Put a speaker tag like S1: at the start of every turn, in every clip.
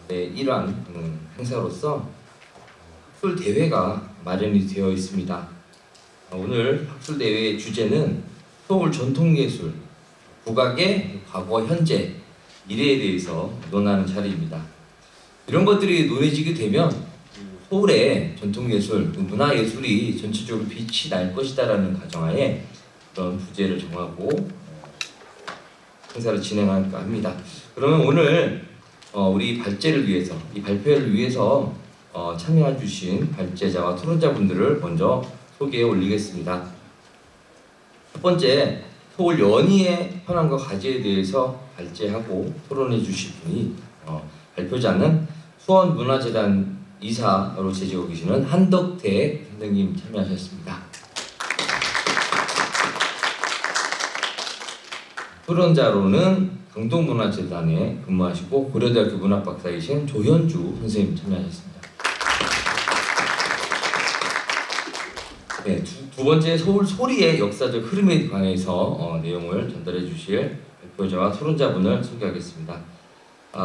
S1: 일환 행사로서 학술 대회가 마련이 되어 있습니다. 오늘 학술 대회의 주제는 서울 전통예술, 국악의 과거, 현재, 미래에 대해서 논하는 자리입니다. 이런 것들이 논해지게 되면 서울의 전통예술, 문화예술이 전체적으로 빛이 날 것이다라는 가정하에 그런 부제를 정하고 행사를 진행할까 합니다. 그러면 오늘 우리 발제를 위해서, 이 발표를 위해서 참여해 주신 발제자와 토론자분들을 먼저 소개해 올리겠습니다. 첫 번째, 서울 연희의 현황과 과제에 대해서 발제하고 토론해 주실 분이 발표자는 수원문화재단 이사로 재직하고 계시는 한덕태 선생님 참여하셨습니다. 토론자로는 강동문화재단에 근무하시고 고려대학교 문학박사이신 조현주 선생님 참여하셨습니다. 네, 두 번째 서울 소리의 역사적 흐름에 관해서 내용을 전달해 주실 발표자와 토론자분을 소개하겠습니다.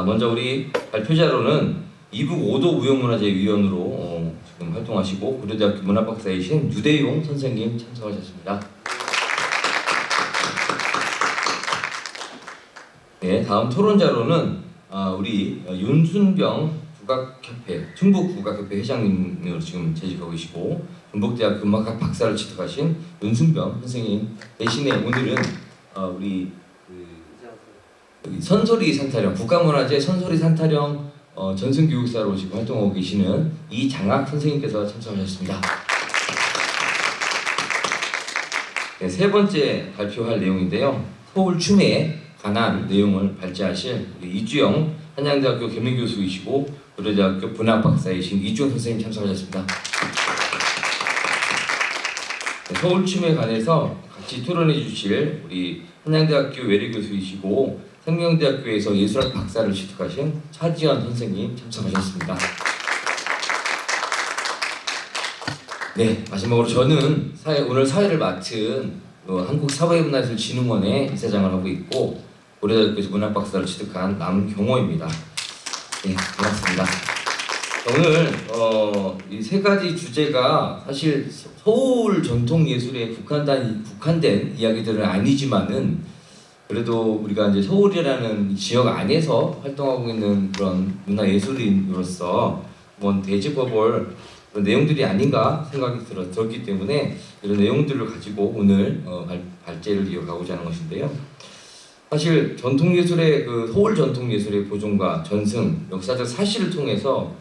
S1: 먼저 우리 발표자로는 이북 5도 무형문화재위원으로 지금 활동하시고 고려대학교 문학박사이신 유대용 선생님 참석하셨습니다. 네, 다음 토론자로는 우리 윤순병 국악협회, 충북국악협회 회장님으로 지금 재직하고 계시고 전북대학교 음악학 박사를 취득하신 윤순병 선생님 대신에 오늘은 우리 선소리 산타령, 국가문화재 선소리 산타령 전승교육사로 지금 활동하고 계시는 이장학 선생님께서 참석하셨습니다. 네, 세 번째 발표할 내용인데요. 서울 춤에 관한 내용을 발제하실 우리 이주영 한양대학교 개명교수이시고 고려대학교 문학박사이신 이주영 선생님 참석하셨습니다. 네, 서울 춤에 관해서 같이 토론해 주실 우리 한양대학교 외래교수이시고 생명대학교에서 예술학 박사를 취득하신 차지연 선생님 참석하셨습니다. 네, 마지막으로 저는 오늘 사회를 맡은 한국사회문화예술진흥원의 이사장을 하고 있고 고려대학교에서 문학박사를 취득한 남경호입니다. 네, 반갑습니다. 오늘 이 세 가지 주제가 사실 서울 전통예술에 국한된 이야기들은 아니지만은 그래도 우리가 이제 서울이라는 지역 안에서 활동하고 있는 그런 문화예술인으로서 한번 되짚어볼 그런 내용들이 아닌가 생각이 들었기 때문에 이런 내용들을 가지고 오늘 발제를 이어가고자 하는 것인데요. 사실 전통예술의 서울 전통예술의 보존과 전승, 역사적 사실을 통해서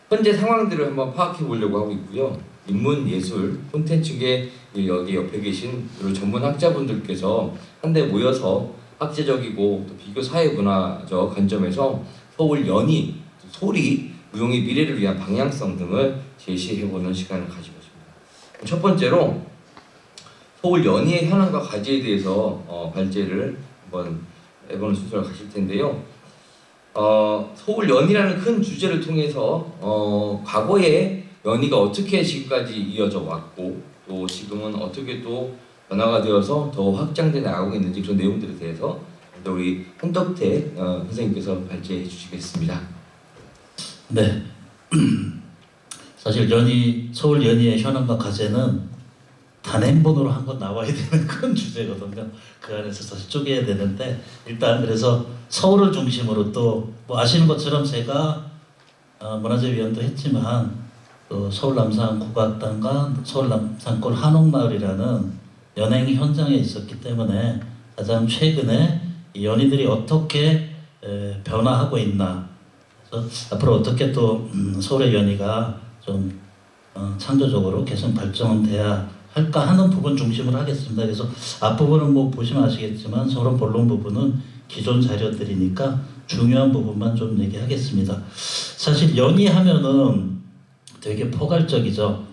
S1: 현재 상황들을 한번 파악해 보려고 하고 있고요. 인문예술 콘텐츠계 여기 옆에 계신 전문 학자분들께서 한데 모여서 학제적이고 또 비교 사회문화적 관점에서 서울 연희, 소리, 무용의 미래를 위한 방향성 등을 제시해보는 시간을 가지고 있습니다. 첫 번째로 서울 연희의 현황과 과제에 대해서 발제를 한번 해보는 순서를 가실 텐데요. 서울 연희라는 큰 주제를 통해서 과거에 연희가 어떻게 지금까지 이어져 왔고 또 지금은 어떻게 또 변화가 되어서 더 확장돼 나가고 있는지 그런 내용들에 대해서 우리 한덕태 선생님께서 발제해 주시겠습니다.
S2: 네. 사실 서울 연희의 현황과 과제는 단행본으로 한번 나와야 되는 큰 주제거든요. 그 안에서 사실 쪼개야 되는데 일단 그래서 서울을 중심으로 또 뭐 아시는 것처럼 제가 문화재위원도 했지만 또 서울 남산 국악단과 서울 남산골 한옥마을이라는 연행 현장에 있었기 때문에 가장 최근에 이 연희들이 어떻게 변화하고 있나, 그래서 앞으로 어떻게 또 서울의 연희가 좀 창조적으로 개선 발전돼야 할까 하는 부분 중심으로 하겠습니다. 그래서 앞부분은 뭐 보시면 아시겠지만 서론 본론 부분은 기존 자료들이니까 중요한 부분만 좀 얘기하겠습니다. 사실 연희 하면은 되게 포괄적이죠.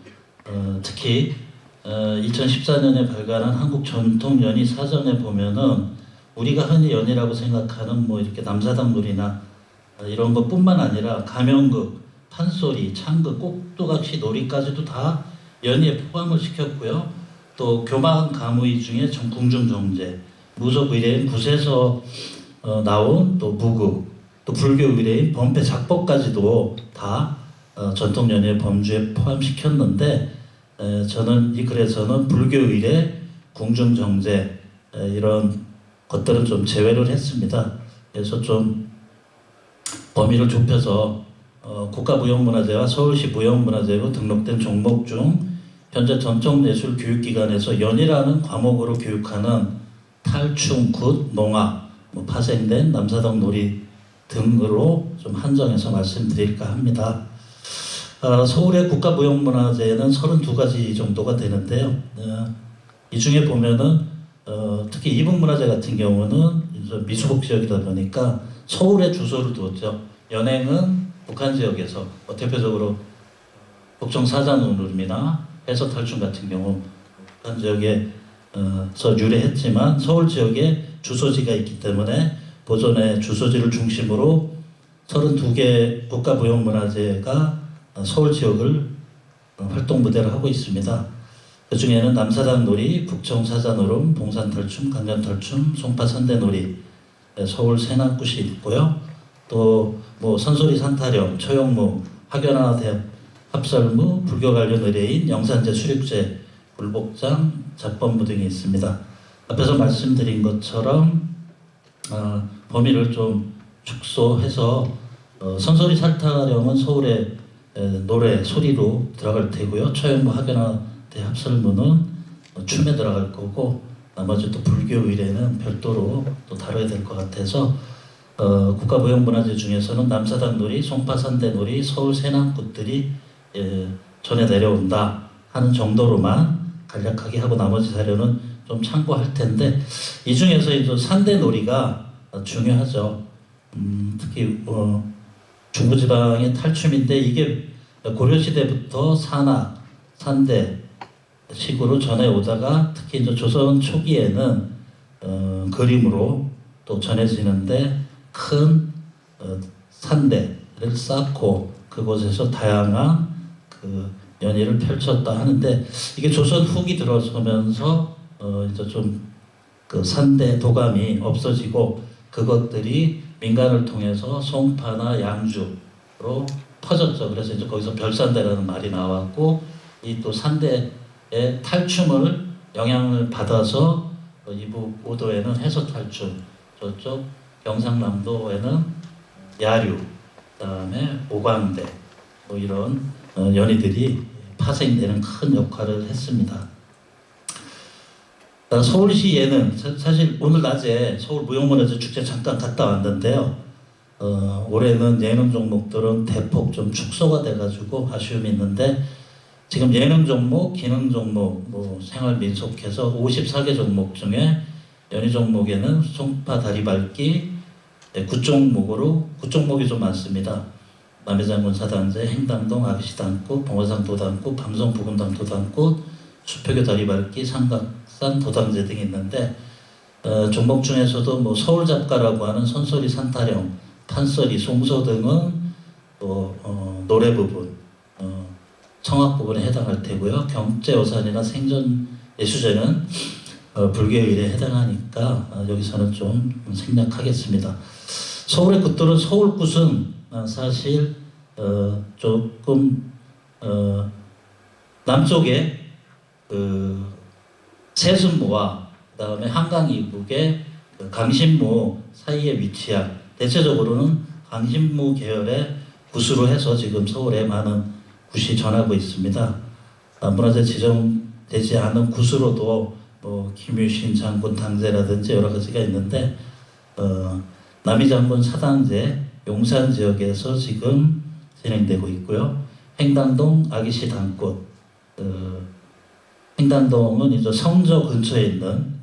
S2: 특히 2014년에 발간한 한국 전통 연희 사전에 보면은 우리가 흔히 연희라고 생각하는 뭐 이렇게 남사당놀이나 이런 것뿐만 아니라 가면극, 판소리, 창극, 꼭두각시 놀이까지도 다 연희에 포함을 시켰고요. 또 교만 가무이 중에 궁중정제, 무속의례인 굿에서 나온 또 무극, 또 불교 의례인 범패 작법까지도 다 전통 연예 범주에 포함시켰는데 저는 이 글에서는 불교 의례, 궁중 정제 이런 것들은 좀 제외를 했습니다. 그래서 좀 범위를 좁혀서 국가무형문화재와 서울시 무형문화재로 등록된 종목 중 현재 전통예술교육기관에서 연이라는 과목으로 교육하는 탈춤, 굿, 농악, 파생된 남사당 놀이 등으로 좀 한정해서 말씀드릴까 합니다. 서울의 국가무형문화재는 32가지 정도가 되는데요. 이 중에 보면은 특히 이북문화재 같은 경우는 미수복 지역이다 보니까 서울에 주소를 두었죠. 연행은 북한 지역에서 대표적으로 북청 사자놀이나 해서탈춤 같은 경우 북한 지역에서 유래했지만 서울 지역에 주소지가 있기 때문에 보존의 주소지를 중심으로 32개 국가무형문화재가 서울 지역을 활동 무대를 하고 있습니다. 그 중에는 남사당놀이, 북청 사자노름, 봉산탈춤, 강변탈춤, 송파 선대놀이, 서울 세남굿이 있고요. 또 선소리 산타령, 초영무, 학연화 대합 합설무, 불교 관련 의례인 영산제, 수륙제, 불복장, 잡범무 등이 있습니다. 앞에서 말씀드린 것처럼 범위를 좀 축소해서 선소리 산타령은 서울의 노래 소리로 들어갈 테고요. 초영무, 학연화 대합설무는 춤에 들어갈 거고 나머지 또 불교 의례는 별도로 또 다뤄야 될 것 같아서 국가무형문화재 중에서는 남사당놀이, 송파산대놀이, 서울 세남굿들이 전해 내려온다 하는 정도로만 간략하게 하고 나머지 자료는 좀 참고할 텐데 이 중에서 이제 산대놀이가 중요하죠. 특히 중부지방의 탈춤인데 이게 고려시대부터 산악, 산대 식으로 전해오다가 특히 이제 조선 초기에는 그림으로 또 전해지는데 큰 산대를 쌓고 그곳에서 다양한 그 연희를 펼쳤다 하는데 이게 조선 후기 들어서면서 이제 좀 그 산대 도감이 없어지고 그것들이 민간을 통해서 송파나 양주로 퍼졌죠. 그래서 이제 거기서 별산대라는 말이 나왔고 이 또 산대의 탈춤을 영향을 받아서 이북 오도에는 해서탈춤, 저쪽 경상남도에는 야류, 그다음에 오광대 이런 연희들이 파생되는 큰 역할을 했습니다. 서울시 예능 사실 오늘 낮에 서울 무형문화재 축제 잠깐 갔다 왔는데요. 올해는 예능 종목들은 대폭 좀 축소가 돼가지고 아쉬움이 있는데 지금 예능 종목, 기능 종목, 생활 민속해서 54개 종목 중에 연희 종목에는 송파 다리밟기 9종목이 좀 많습니다. 남해장군 사당제, 행당동 아기시 당꽃, 봉화산 도당꽃, 밤성 부금당 도당꽃, 수표교 다리밟기, 삼각산 도당제 등이 있는데 종목 중에서도 서울잡가라고 하는 선소리 산타령, 판소리, 송소 등은 또 노래 부분, 청악 부분에 해당할 테고요. 경제어산이나 생전 예수제는 불교 의례에 해당하니까 여기서는 좀 생략하겠습니다. 서울의 굿들은 서울굿은 사실 조금 남쪽에 그 세순무와 그다음에 한강 이북의 강신무 사이에 위치한 대체적으로는 강신무 계열의 굿으로 해서 지금 서울에 많은 굿이 전하고 있습니다. 문화재 지정되지 않은 굿으로도 김유신 장군 당제라든지 여러 가지가 있는데 남이장군 사당제 용산 지역에서 지금 진행되고 있고요. 행당동 아기시 당꽃 행당동은 이제 성저 근처에 있는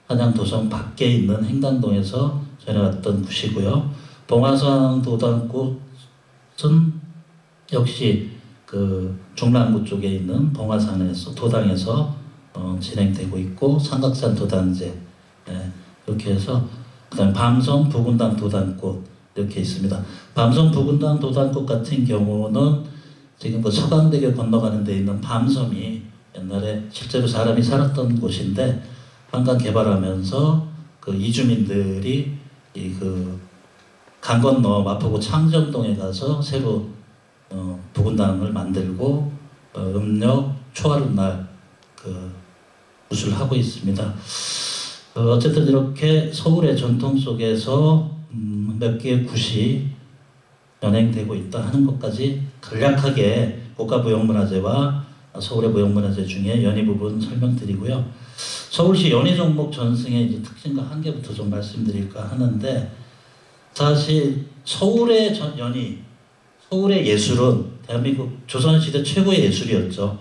S2: 한양 도성 밖에 있는 행당동에서 전해왔던 굿이고요. 봉화산 도당꽃은 역시 그 중랑구 쪽에 있는 봉화산에서 도당에서 진행되고 있고 삼각산 도당제 이렇게 해서 그다음 밤성 부군당 도당꽃 이렇게 있습니다. 밤성 부군당 도당꽃 같은 경우는 지금 그 서강대교 건너가는 데 있는 밤섬이 옛날에 실제로 사람이 살았던 곳인데 한강 개발하면서 그 이주민들이 그 강 건너 마포구 창정동에 가서 새로 부군당을 만들고 음력 초하룻날 굿을 하고 있습니다. 어쨌든 이렇게 서울의 전통 속에서 몇 개의 굿이 연행되고 있다 하는 것까지 간략하게 국가무형문화재와 서울의 무형문화재 중에 연희 부분 설명드리고요. 서울시 연희 종목 전승의 이제 특징과 한계부터 좀 말씀드릴까 하는데, 사실 서울의 연희, 서울의 예술은 대한민국 조선시대 최고의 예술이었죠.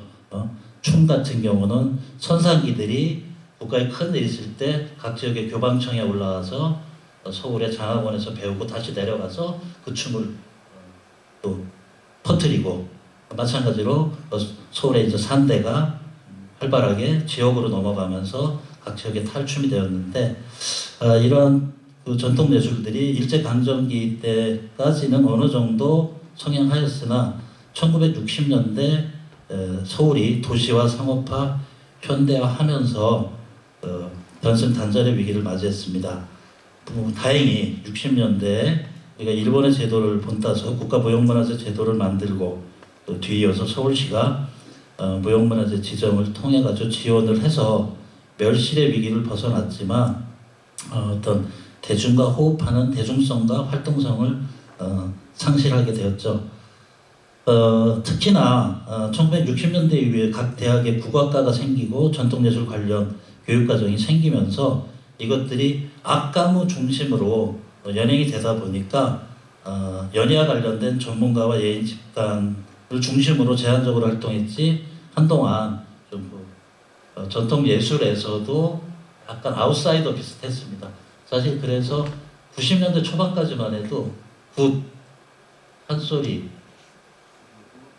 S2: 춤 같은 경우는 선상기들이 국가에 큰 일 있을 때 각 지역의 교방청에 올라와서 서울의 장학원에서 배우고 다시 내려가서 그 춤을 또 퍼뜨리고, 마찬가지로 서울의 이제 산대가 활발하게 지역으로 넘어가면서 각 지역에 탈춤이 되었는데, 이러한 그 전통 예술들이 일제 강점기 때까지는 어느 정도 성행하였으나 1960년대 서울이 도시화, 상업화, 현대화하면서 전승 단절의 위기를 맞이했습니다. 다행히 60년대에 우리가 일본의 제도를 본따서 국가무형문화재 제도를 만들고, 또 뒤이어서 서울시가 무형문화재 지정을 통해 가지고 지원을 해서 멸실의 위기를 벗어났지만, 어떤 대중과 호흡하는 대중성과 활동성을 상실하게 되었죠. 특히나 1960년대 이후에 각 대학에 국악과가 생기고 전통예술 관련 교육과정이 생기면서 이것들이 악가무 중심으로 연행이 되다 보니까 연희와 관련된 전문가와 예인 집단을 중심으로 제한적으로 활동했지, 한동안 좀 전통 예술에서도 약간 아웃사이더 비슷했습니다. 사실 그래서 90년대 초반까지만 해도 굿, 판소리,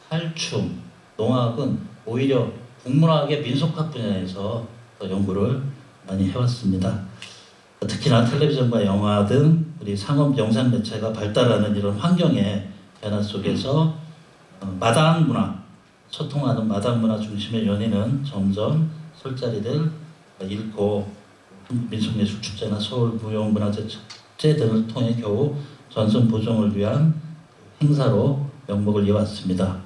S2: 탈춤, 농악은 오히려 국문학의 민속학 분야에서 연구를 많이 해왔습니다. 특히나 텔레비전과 영화 등 우리 상업 영상 매체가 발달하는 이런 환경의 변화 속에서 마당 문화, 소통하는 마당 문화 중심의 연희는 점점 술자리를 잃고 민속예술축제나 서울무형문화재 축제 등을 통해 겨우 전승 보존을 위한 행사로 명목을 이어왔습니다.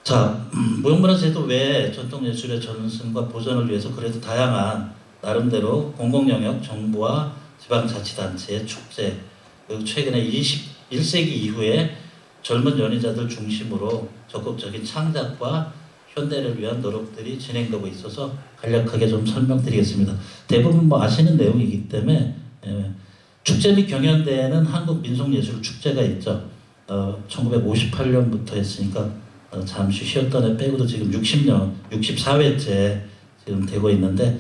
S2: 자, 무형문화재도 왜 전통예술의 전승과 보존을 위해서 그래도 다양한 나름대로 공공영역 정부와 지방자치단체의 축제, 그리고 최근에 21세기 이후에 젊은 연희자들 중심으로 적극적인 창작과 현대를 위한 노력들이 진행되고 있어서 간략하게 좀 설명드리겠습니다. 대부분 아시는 내용이기 때문에 축제 및 경연대회는 한국민속예술축제가 있죠. 1958년부터 했으니까 잠시 쉬었던 애 빼고도 지금 64회째 지금 되고 있는데,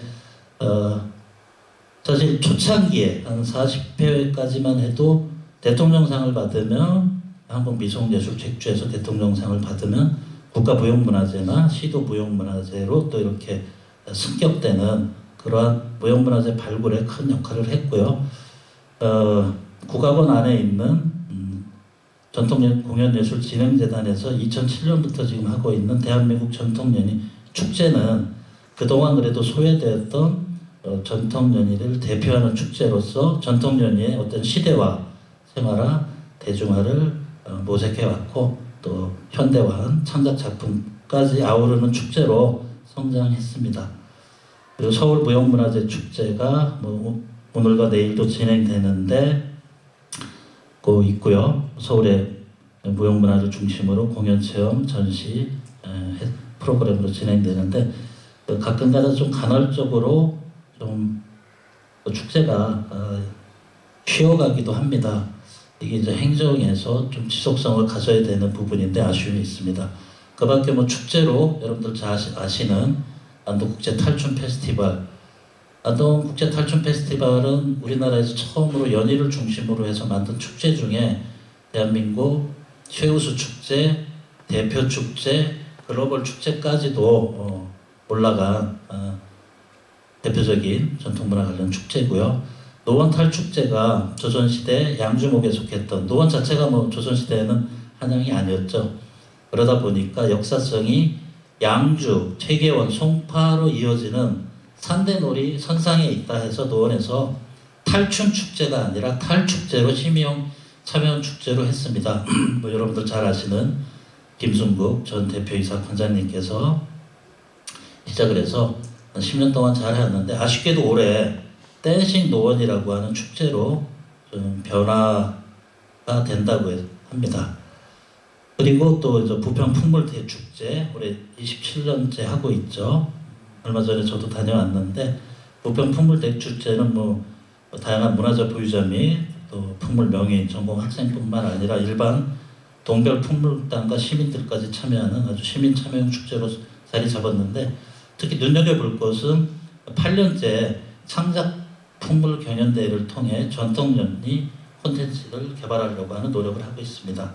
S2: 사실 초창기에 한 40회까지만 해도 대통령상을 받으면, 한국미속예술 책주에서 대통령상을 받으면 국가무형문화재나 시도무형문화재로 또 이렇게 승격되는 그러한 무형문화재 발굴에 큰 역할을 했고요. 국악원 안에 있는 전통공연예술진흥재단에서 2007년부터 지금 하고 있는 대한민국 전통연희 축제는 그동안 그래도 소외되었던 전통연희를 대표하는 축제로서 전통연희의 어떤 시대화, 생활화, 대중화를 모색해왔고, 또 현대화한 창작 작품까지 아우르는 축제로 성장했습니다. 그리고 서울무형문화재 축제가 오늘과 내일도 진행되는데 있고요. 서울의 무형문화를 중심으로 공연, 체험, 전시 프로그램으로 진행되는데, 가끔가다 좀 간헐적으로 좀 축제가 쉬어가기도 합니다. 이게 이제 행정에서 좀 지속성을 가져야 되는 부분인데 아쉬움이 있습니다. 그 밖에 축제로 여러분들 잘 아시는 안동국제 탈춤 페스티벌. 안동국제 탈춤 페스티벌은 우리나라에서 처음으로 연희를 중심으로 해서 만든 축제 중에 대한민국 최우수 축제, 대표 축제, 글로벌 축제까지도 올라간 대표적인 전통문화 관련 축제고요. 노원 탈축제가 조선시대 양주목에 속했던, 노원 자체가 조선시대에는 한양이 아니었죠. 그러다 보니까 역사성이 양주, 퇴계원, 송파로 이어지는 산대놀이 선상에 있다 해서 노원에서 탈춤 축제가 아니라 탈축제로 시민형 참여형 축제로 했습니다. 뭐 여러분들 잘 아시는 김순국 전 대표이사 관장님께서 시작을 해서 10년 동안 잘 해왔는데 아쉽게도 올해 댄싱 노원이라고 하는 축제로 좀 변화가 된다고 합니다. 그리고 또 이제 부평 풍물대축제 올해 27년째 하고 있죠. 얼마 전에 저도 다녀왔는데 부평 풍물대축제는 뭐 다양한 문화재 보유자 및 또 풍물 명예인 전공 학생뿐만 아니라 일반 동별 풍물단과 시민들까지 참여하는 아주 시민 참여형 축제로 자리 잡았는데 특히 눈여겨볼 것은 8년째 창작 풍물 경연대회를 통해 전통연리 콘텐츠를 개발하려고 하는 노력을 하고 있습니다.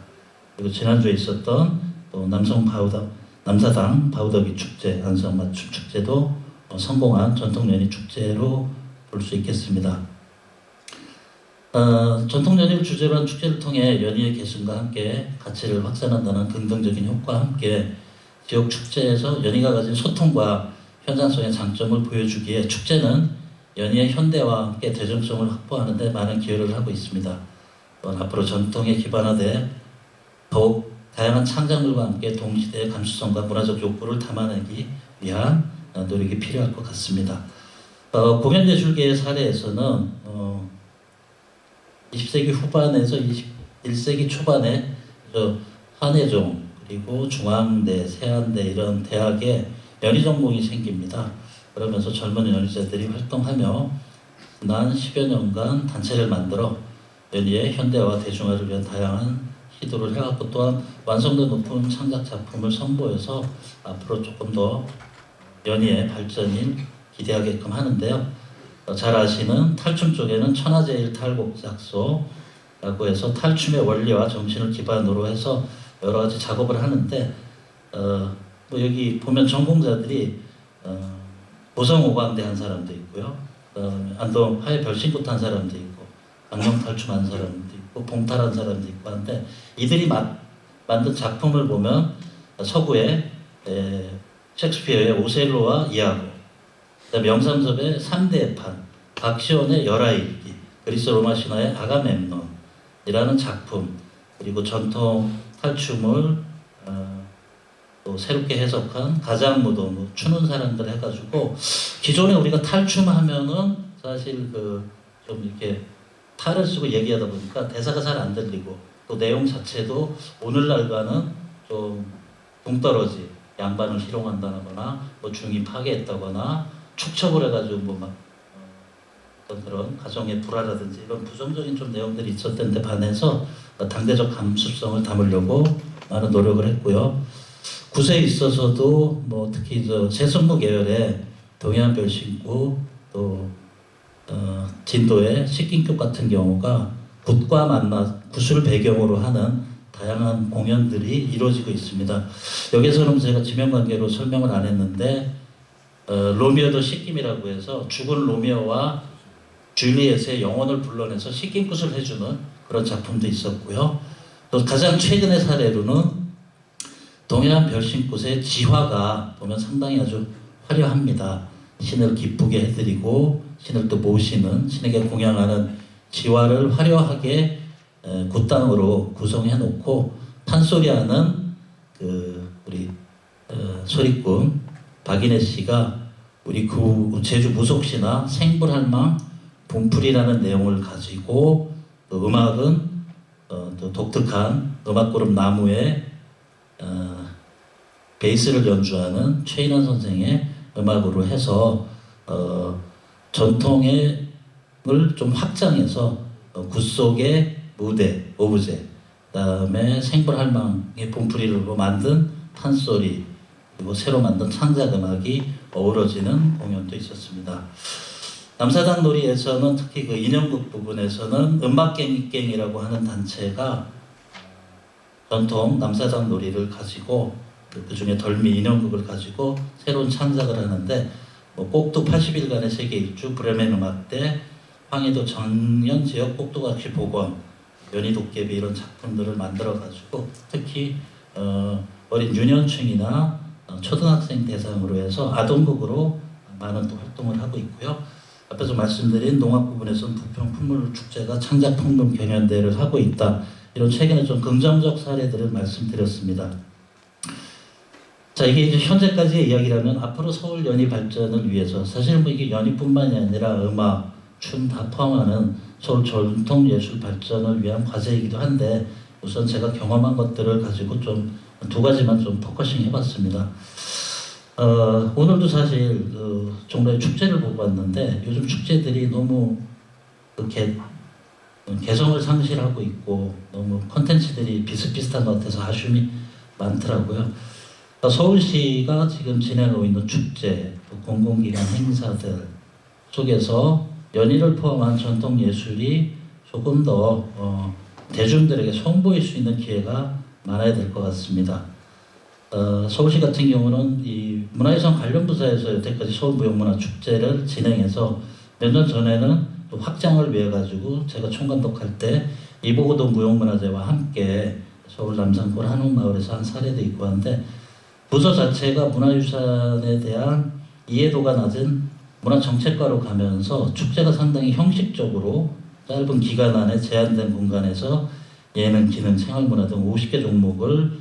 S2: 그리고 지난주에 있었던 또 남사당 바우더기 축제, 안성맞춤 축제도 성공한 전통연희 축제로 볼 수 있겠습니다. 전통연희를 주제로 한 축제를 통해 연희의 개성과 함께 가치를 확산한다는 긍정적인 효과와 함께 지역 축제에서 연희가 가진 소통과 현장성의 장점을 보여주기에 축제는 연희의 현대와 함께 대중성을 확보하는 데 많은 기여를 하고 있습니다. 앞으로 전통에 기반화돼 더욱 다양한 창작물과 함께 동시대의 감수성과 문화적 욕구를 담아내기 위한 노력이 필요할 것 같습니다. 공연예술계의 사례에서는 20세기 후반에서 21세기 초반에 한예종 그리고 중앙대, 세안대 이런 대학에 연희 전공이 생깁니다. 그러면서 젊은 연희자들이 활동하며 지난 10여 년간 단체를 만들어 연희의 현대화 대중화를 위한 다양한 시도를 해왔고 또한 완성도 높은 창작 작품을 선보여서 앞으로 조금 더 연희의 발전을 기대하게끔 하는데요. 잘 아시는 탈춤 쪽에는 천하제일 탈곡작소라고 해서 탈춤의 원리와 정신을 기반으로 해서 여러 가지 작업을 하는데 뭐 여기 보면 전공자들이 보성오광대 한 사람도 있고요. 안동 하회 별신굿 한 사람도 있고 강령 탈춤 한 사람도 있고 봉탈한 사람도 있고 한데 이들이 만든 작품을 보면 서구의 셰익스피어의 오셀로와 이아고 그다음에 영삼섭의 3대 판, 박시원의 열하일기, 그리스 로마 신화의 아가멤논이라는 작품, 그리고 전통 탈춤을 또 새롭게 해석한 가장무도, 추는 사람들 해가지고 기존에 우리가 탈춤하면은 사실 좀 이렇게 탈을 쓰고 얘기하다 보니까 대사가 잘 안 들리고 또 내용 자체도 오늘날과는 좀 동떨어지 양반을 희롱한다거나 뭐 중이 파괴했다거나 축척을 해가지고 뭐 어떤 그런 가정의 불화라든지 이런 부정적인 좀 내용들이 있었던 데 반해서 당대적 감수성을 담으려고 많은 노력을 했고요. 굿에 있어서도 뭐 특히 세성무 계열의 동해안별신구 또 진도의 식긴급 같은 경우가 굿과 만나 굿을 배경으로 하는 다양한 공연들이 이루어지고 있습니다. 여기서는 제가 지명관계로 설명을 안 했는데 로미오 더 식김이라고 해서 죽은 로미오와 줄리엣의 영혼을 불러내서 식김굿을 해주는 그런 작품도 있었고요. 또 가장 최근의 사례로는 동해안 별신굿의 지화가 보면 상당히 아주 화려합니다. 신을 기쁘게 해드리고 신을 또 모시는 신에게 공양하는 지화를 화려하게 굿당으로 구성해 놓고 판소리하는 우리 소리꾼 박인혜 씨가 우리 제주 무속시나 생불할망 분풀이라는 내용을 가지고 또 음악은 또 독특한 음악그룹 나무의 베이스를 연주하는 최인원 선생의 음악으로 해서 전통을 좀 확장해서 굿 속의 무대, 오브제, 그다음에 생불할망의 분풀이로 만든 판소리 그리고 새로 만든 창작 음악이 어우러지는 공연도 있었습니다. 남사당 놀이에서는 특히 그 인형극 부분에서는 음악갱이갱이라고 하는 단체가 전통 남사당 놀이를 가지고 그 중에 덜미 인형극을 가지고 새로운 창작을 하는데 뭐 꼭두 80일간의 세계 일주, 브레멘 음악대, 황해도 정년 지역 꼭두각시 복원, 연희도깨비 이런 작품들을 만들어 가지고 특히 어린 유년층이나 초등학생 대상으로 해서 아동극으로 많은 또 활동을 하고 있고요. 앞에서 말씀드린 농악 부분에서는 부평 풍물 축제가 창작 풍물 경연대회를 하고 있다. 이런 최근에 좀 긍정적 사례들을 말씀드렸습니다. 자, 이게 이제 현재까지의 이야기라면 앞으로 서울 연희 발전을 위해서 사실 뭐 이게 연희뿐만이 아니라 음악, 춤 다 포함하는 서울 전통 예술 발전을 위한 과제이기도 한데 우선 제가 경험한 것들을 가지고 좀 두 가지만 좀 포커싱 해봤습니다. 오늘도 사실 그 종로의 축제를 보고 왔는데 요즘 축제들이 너무 개성을 상실하고 있고 너무 컨텐츠들이 비슷비슷한 것 같아서 아쉬움이 많더라고요. 서울시가 지금 진행하고 있는 축제, 공공기관 행사들 속에서 연희를 포함한 전통 예술이 조금 더 대중들에게 선보일 수 있는 기회가 많아야 될 것 같습니다. 서울시 같은 경우는 이 문화유산 관련 부서에서 여태까지 서울무형문화축제를 진행해서 몇 년 전에는 또 확장을 위해 가지고 제가 총감독할 때 이보고도 무형문화재와 함께 서울 남산골 한옥마을에서 한 사례도 있고 한데 부서 자체가 문화유산에 대한 이해도가 낮은 문화정책과로 가면서 축제가 상당히 형식적으로 짧은 기간 안에 제한된 공간에서 예능, 기능, 생활문화 등 50개 종목을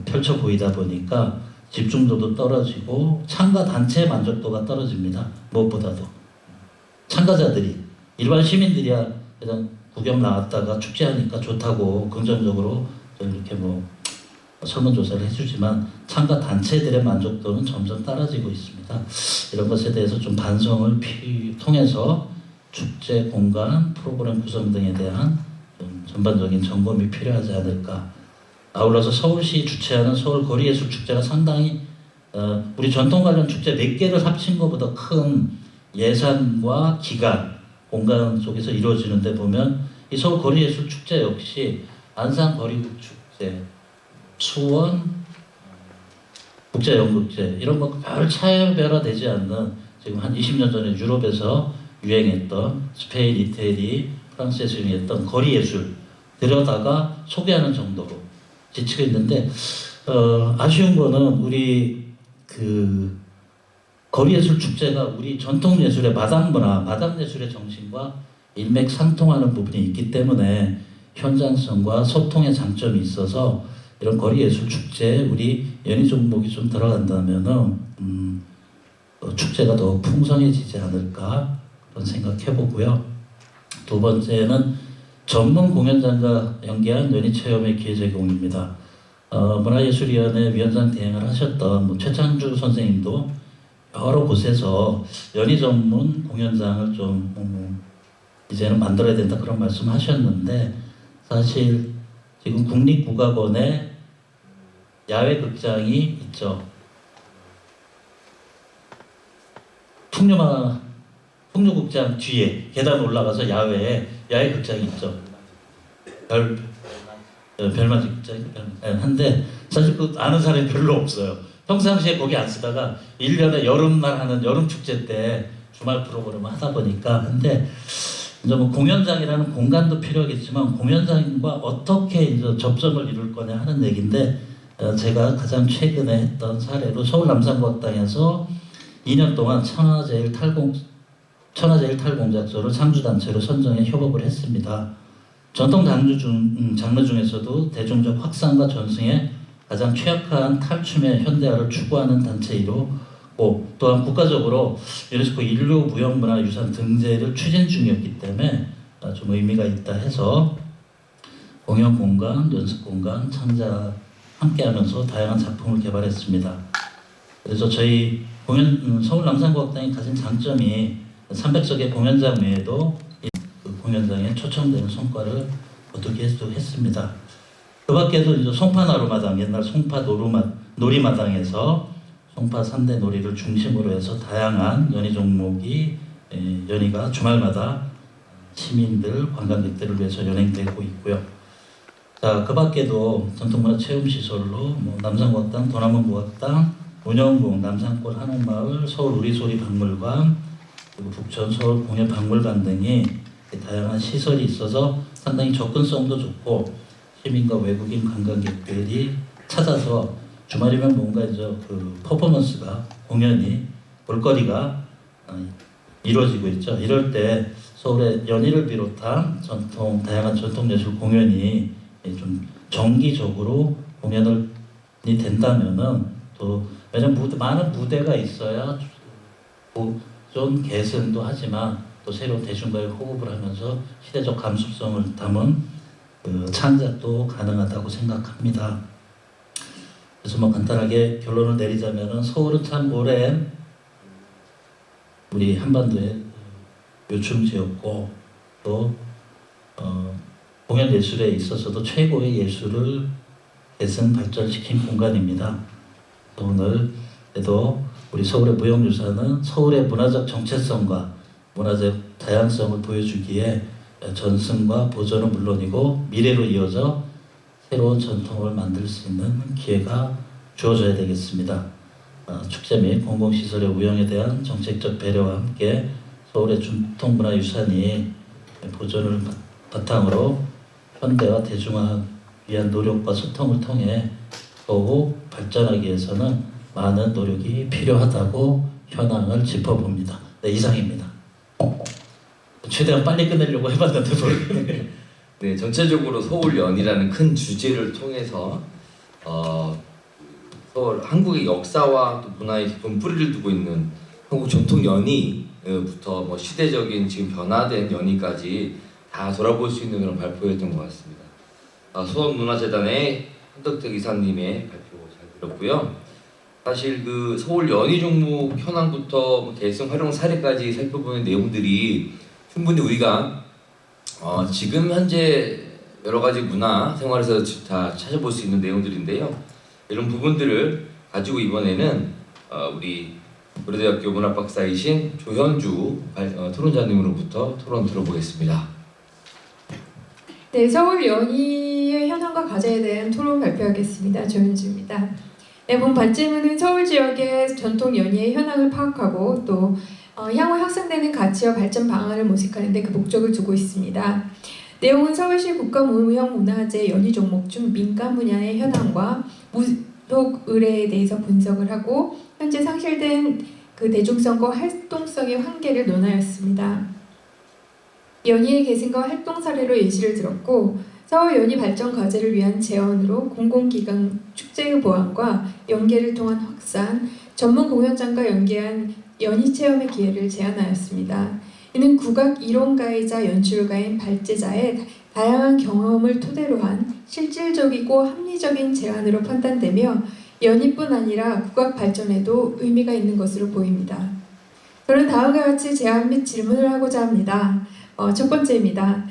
S2: 펼쳐 보이다 보니까 집중도도 떨어지고 참가 단체의 만족도가 떨어집니다. 무엇보다도 참가자들이 일반 시민들이야 그냥 구경 나왔다가 축제하니까 좋다고 긍정적으로 이렇게 뭐 설문조사를 해주지만 참가 단체들의 만족도는 점점 떨어지고 있습니다. 이런 것에 대해서 좀 반성을 통해서 축제 공간, 프로그램 구성 등에 대한 좀 전반적인 점검이 필요하지 않을까. 아울러서 서울시 주최하는 서울 거리예술축제가 상당히 우리 전통 관련 축제 4개를 합친 것보다 큰 예산과 기간, 공간 속에서 이루어지는데 보면 이 서울 거리예술축제 역시 안산거리국축제, 수원 국제연극제 이런 거 별 차별화되지 않는 지금 한 20년 전에 유럽에서 유행했던 스페인, 이태리, 프랑스에서 유행했던 거리예술 들여다가 소개하는 정도로 지치고 있는데 아쉬운 거는 우리 그 거리예술 축제가 우리 전통 예술의 마당문화, 마당예술의 정신과 일맥상통하는 부분이 있기 때문에 현장성과 소통의 장점이 있어서 이런 거리예술 축제에 우리 연희 종목이 좀 들어간다면은 축제가 더 풍성해지지 않을까 그런 생각해보고요. 두 번째는 전문 공연장과 연계한 연희 체험의 기회 제공입니다. 문화예술위원회 위원장 대행을 하셨던 뭐 최창주 선생님도 여러 곳에서 연희 전문 공연장을 좀 이제는 만들어야 된다 그런 말씀하셨는데 사실 지금 국립국악원에 야외 극장이 있죠. 풍류극장 뒤에 계단 올라가서 야외에 야외 극장이 있죠. 별맞이 극장이 한데 사실 그 아는 사람이 별로 없어요. 평상시에 거기 안 쓰다가 1년에 여름날 하는 여름 축제 때 주말 프로그램을 하다 보니까 근데 이제 뭐 공연장이라는 공간도 필요하겠지만 공연장과 어떻게 이제 접점을 이룰 거냐 하는 얘기인데 제가 가장 최근에 했던 사례로 서울 남산국악당에서 2년 동안 천하제일 탈공작소를 상주단체로 선정해 협업을 했습니다. 전통 장르 중에서도 대중적 확산과 전승에 가장 취약한 탈춤의 현대화를 추구하는 단체이고 또한 국가적으로 유네스코 인류무형문화유산 등재를 추진 중이었기 때문에 좀 의미가 있다 해서 공연 공간, 연습 공간, 창작 함께하면서 다양한 작품을 개발했습니다. 그래서 저희 서울 남산국악당이 가진 장점이 300석의 공연장 외에도 그 공연장에 초청되는 성과를 거두기도 했습니다. 그 밖에도 이제 송파나루마당, 옛날 송파 놀이마당에서 송파 3대 놀이를 중심으로 해서 다양한 연희 종목이 연희가 주말마다 시민들, 관광객들을 위해서 연행되고 있고요. 자, 그 밖에도 전통문화 체험시설로 뭐 남산국악당, 도남원국악당, 운영궁, 남산골 한옥마을, 서울 우리소리 박물관, 그리고 북천 서울 공예박물관 등이 다양한 시설이 있어서 상당히 접근성도 좋고 시민과 외국인 관광객들이 찾아서 주말이면 뭔가 이제 그 퍼포먼스가 공연이 볼거리가 이루어지고 있죠. 이럴 때 서울의 연희를 비롯한 다양한 전통 예술 공연이 좀 정기적으로 공연이 된다면은 또 왜냐면 많은 무대가 있어야 좀 개선도 하지만 또 새로운 대중과의 호흡을 하면서 시대적 감수성을 담은 그 창작도 가능하다고 생각합니다. 그래서 뭐 간단하게 결론을 내리자면은 서울은 참 오랜 우리 한반도의 요충지였고 또 공연 예술에 있어서도 최고의 예술을 개선 발전시킨 공간입니다. 오늘에도 우리 서울의 무형유산은 서울의 문화적 정체성과 문화적 다양성을 보여주기에 전승과 보존은 물론이고 미래로 이어져 새로운 전통을 만들 수 있는 기회가 주어져야 되겠습니다. 축제 및 공공시설의 운영에 대한 정책적 배려와 함께 서울의 전통문화유산이 보존을 바탕으로 현대화 대중화 위한 노력과 소통을 통해 더욱 발전하기 위해서는 많은 노력이 필요하다고 현황을 짚어봅니다. 네, 이상입니다. 최대한 빨리 끝내려고 해봤는데 모르겠네요.
S1: 네, 전체적으로 서울연이라는 큰 주제를 통해서 서울 한국의 역사와 또 문화에 깊은 뿌리를 두고 있는 한국 전통 연희부터 뭐 시대적인 지금 변화된 연희까지 다 돌아볼 수 있는 그런 발표였던 것 같습니다. 수원문화재단의 한덕택 이사님의 발표 잘 들었고요. 사실 그 서울 연희 종목 현황부터 계승 활용 사례까지 살펴보는 내용들이 충분히 우리가 지금 현재 여러 가지 문화 생활에서 다 찾아볼 수 있는 내용들인데요. 이런 부분들을 가지고 이번에는 우리 고려대학교 문화박사이신 조현주 토론자님으로부터 토론 들어보겠습니다.
S3: 네, 서울 연희의 현황과 과제에 대한 토론 발표하겠습니다. 조현주입니다. 네, 본 발제문은 서울 지역의 전통 연희의 현황을 파악하고 또 향후 확산되는 가치와 발전 방안을 모색하는 데 그 목적을 두고 있습니다. 내용은 서울시 국가무형문화재 연희 종목 중 민간 분야의 현황과 무속 의뢰에 대해서 분석을 하고 현재 상실된 그 대중성과 활동성의 한계를 논하였습니다. 연희의 계승과 활동 사례로 예시를 들었고 서울 연희 발전 과제를 위한 제언으로 공공기관 축제의 보완과 연계를 통한 확산, 전문 공연장과 연계한 연희 체험의 기회를 제안하였습니다. 이는 국악 이론가이자 연출가인 발제자의 다양한 경험을 토대로 한 실질적이고 합리적인 제안으로 판단되며 연희뿐 아니라 국악 발전에도 의미가 있는 것으로 보입니다. 저는 다음과 같이 제안 및 질문을 하고자 합니다. 첫 번째입니다.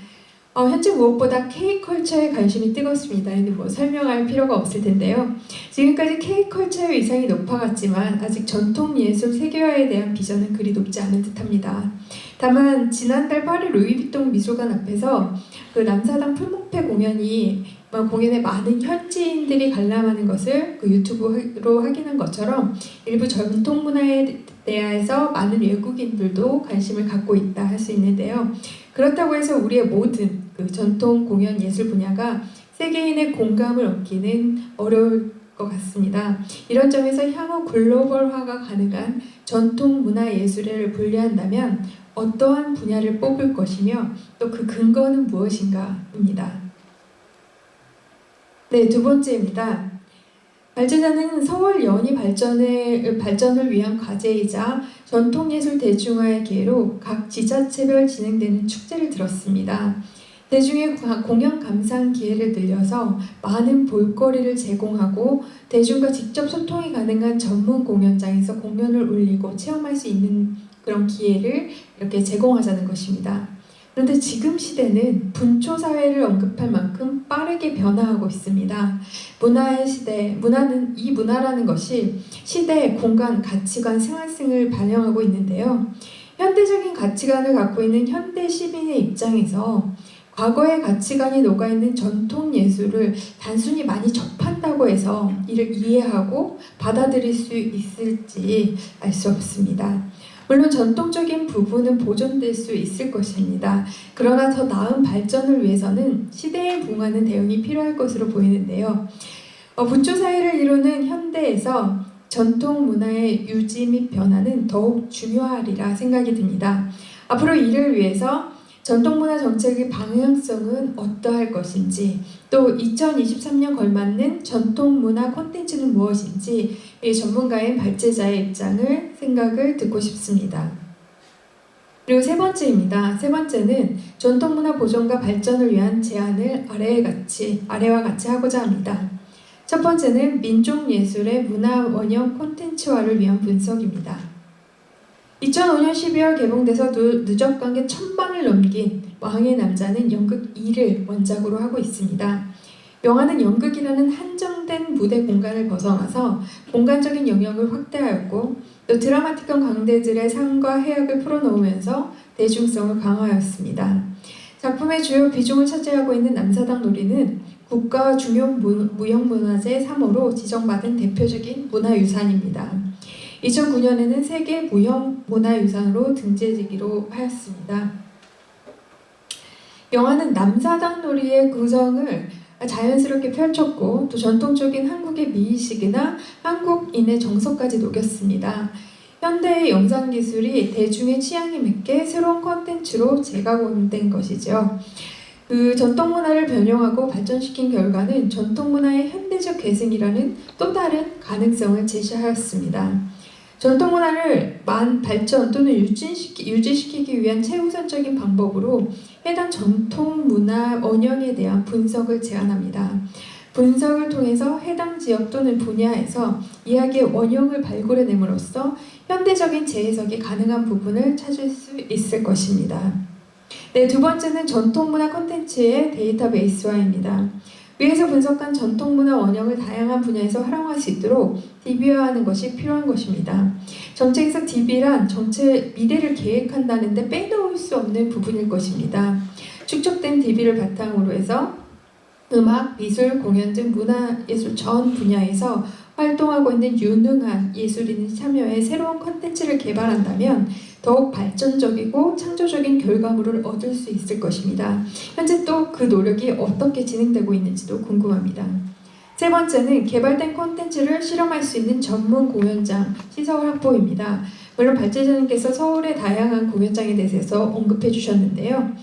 S3: 현재 무엇보다 K컬처에 관심이 뜨겁습니다. 이는 뭐 설명할 필요가 없을 텐데요. 지금까지 K컬처의 위상이 높아갔지만 아직 전통예술 세계화에 대한 비전은 그리 높지 않은 듯합니다. 다만 지난달 파리 루이비통 미술관 앞에서 그 남사당 풀목패 공연에 많은 현지인들이 관람하는 것을 그 유튜브로 확인한 것처럼 일부 전통 문화에 대해서 많은 외국인들도 관심을 갖고 있다 할 수 있는데요. 그렇다고 해서 우리의 모든 그 전통 공연 예술 분야가 세계인의 공감을 얻기는 어려울 것 같습니다. 이런 점에서 향후 글로벌화가 가능한 전통 문화 예술을 분류한다면 어떠한 분야를 뽑을 것이며 또 그 근거는 무엇인가입니다. 네, 두 번째입니다. 발제자는 서울 연희 발전을 위한 과제이자 전통예술 대중화의 기회로 각 지자체별 진행되는 축제를 들었습니다. 대중의 공연 감상 기회를 늘려서 많은 볼거리를 제공하고 대중과 직접 소통이 가능한 전문 공연장에서 공연을 올리고 체험할 수 있는 그런 기회를 이렇게 제공하자는 것입니다. 그런데 지금 시대는 분초 사회를 언급할 만큼 빠르게 변화하고 있습니다. 문화의 시대, 이 문화라는 것이 시대, 공간, 가치관, 생활성을 반영하고 있는데요. 현대적인 가치관을 갖고 있는 현대 시민의 입장에서 과거의 가치관이 녹아있는 전통 예술을 단순히 많이 접한다고 해서 이를 이해하고 받아들일 수 있을지 알 수 없습니다. 물론 전통적인 부분은 보존될 수 있을 것입니다. 그러나 더 나은 발전을 위해서는 시대에 부응하는 대응이 필요할 것으로 보이는데요. 분초 사회를 이루는 현대에서 전통 문화의 유지 및 변화는 더욱 중요하리라 생각이 듭니다. 앞으로 이를 위해서 전통문화 정책의 방향성은 어떠할 것인지, 또 2023년 걸맞는 전통문화 콘텐츠는 무엇인지 이 전문가인 발제자의 입장을 생각을 듣고 싶습니다. 그리고 세 번째입니다. 세 번째는 전통문화 보존과 발전을 위한 제안을 아래와 같이 하고자 합니다. 첫 번째는 민족예술의 문화 원형 콘텐츠화를 위한 분석입니다. 2005년 12월 개봉돼서 누적관객 1000만을 넘긴 왕의 남자는 연극 2를 원작으로 하고 있습니다. 영화는 연극이라는 한정된 무대 공간을 벗어나서 공간적인 영역을 확대하였고, 또 드라마틱한 광대들의 삶과 해악을 풀어놓으면서 대중성을 강화하였습니다. 작품의 주요 비중을 차지하고 있는 남사당 놀이는 국가 중요 무형문화재 3호로 지정받은 대표적인 문화유산입니다. 2009년에는 세계 무형문화유산으로 등재되기로 하였습니다. 영화는 남사당 놀이의 구성을 자연스럽게 펼쳤고, 또 전통적인 한국의 미의식이나 한국인의 정서까지 녹였습니다. 현대의 영상기술이 대중의 취향에 맞게 새로운 콘텐츠로 재가공된 것이죠. 그 전통문화를 변형하고 발전시킨 결과는 전통문화의 현대적 계승이라는 또 다른 가능성을 제시하였습니다. 전통문화를 발전 또는 유지시키기 위한 최우선적인 방법으로 해당 전통문화 원형에 대한 분석을 제안합니다. 분석을 통해서 해당 지역 또는 분야에서 이야기의 원형을 발굴해냄으로써 현대적인 재해석이 가능한 부분을 찾을 수 있을 것입니다. 네, 두 번째는 전통문화 콘텐츠의 데이터베이스화입니다. 위에서 분석한 전통문화 원형을 다양한 분야에서 활용할 수 있도록 DB화하는 것이 필요한 것입니다. 정책에서 DB란 미래를 계획한다는데 빼놓을 수 없는 부분일 것입니다. 축적된 DB를 바탕으로 해서 음악, 미술, 공연 등 문화예술 전 분야에서 활동하고 있는 유능한 예술인이 참여해 새로운 콘텐츠를 개발한다면 더욱 발전적이고 창조적인 결과물을 얻을 수 있을 것입니다. 현재 또 그 노력이 어떻게 진행되고 있는지도 궁금합니다. 세 번째는 개발된 콘텐츠를 실험할 수 있는 전문 공연장 시설 확보입니다. 물론 발제자님께서 서울의 다양한 공연장에 대해서 언급해 주셨는데요.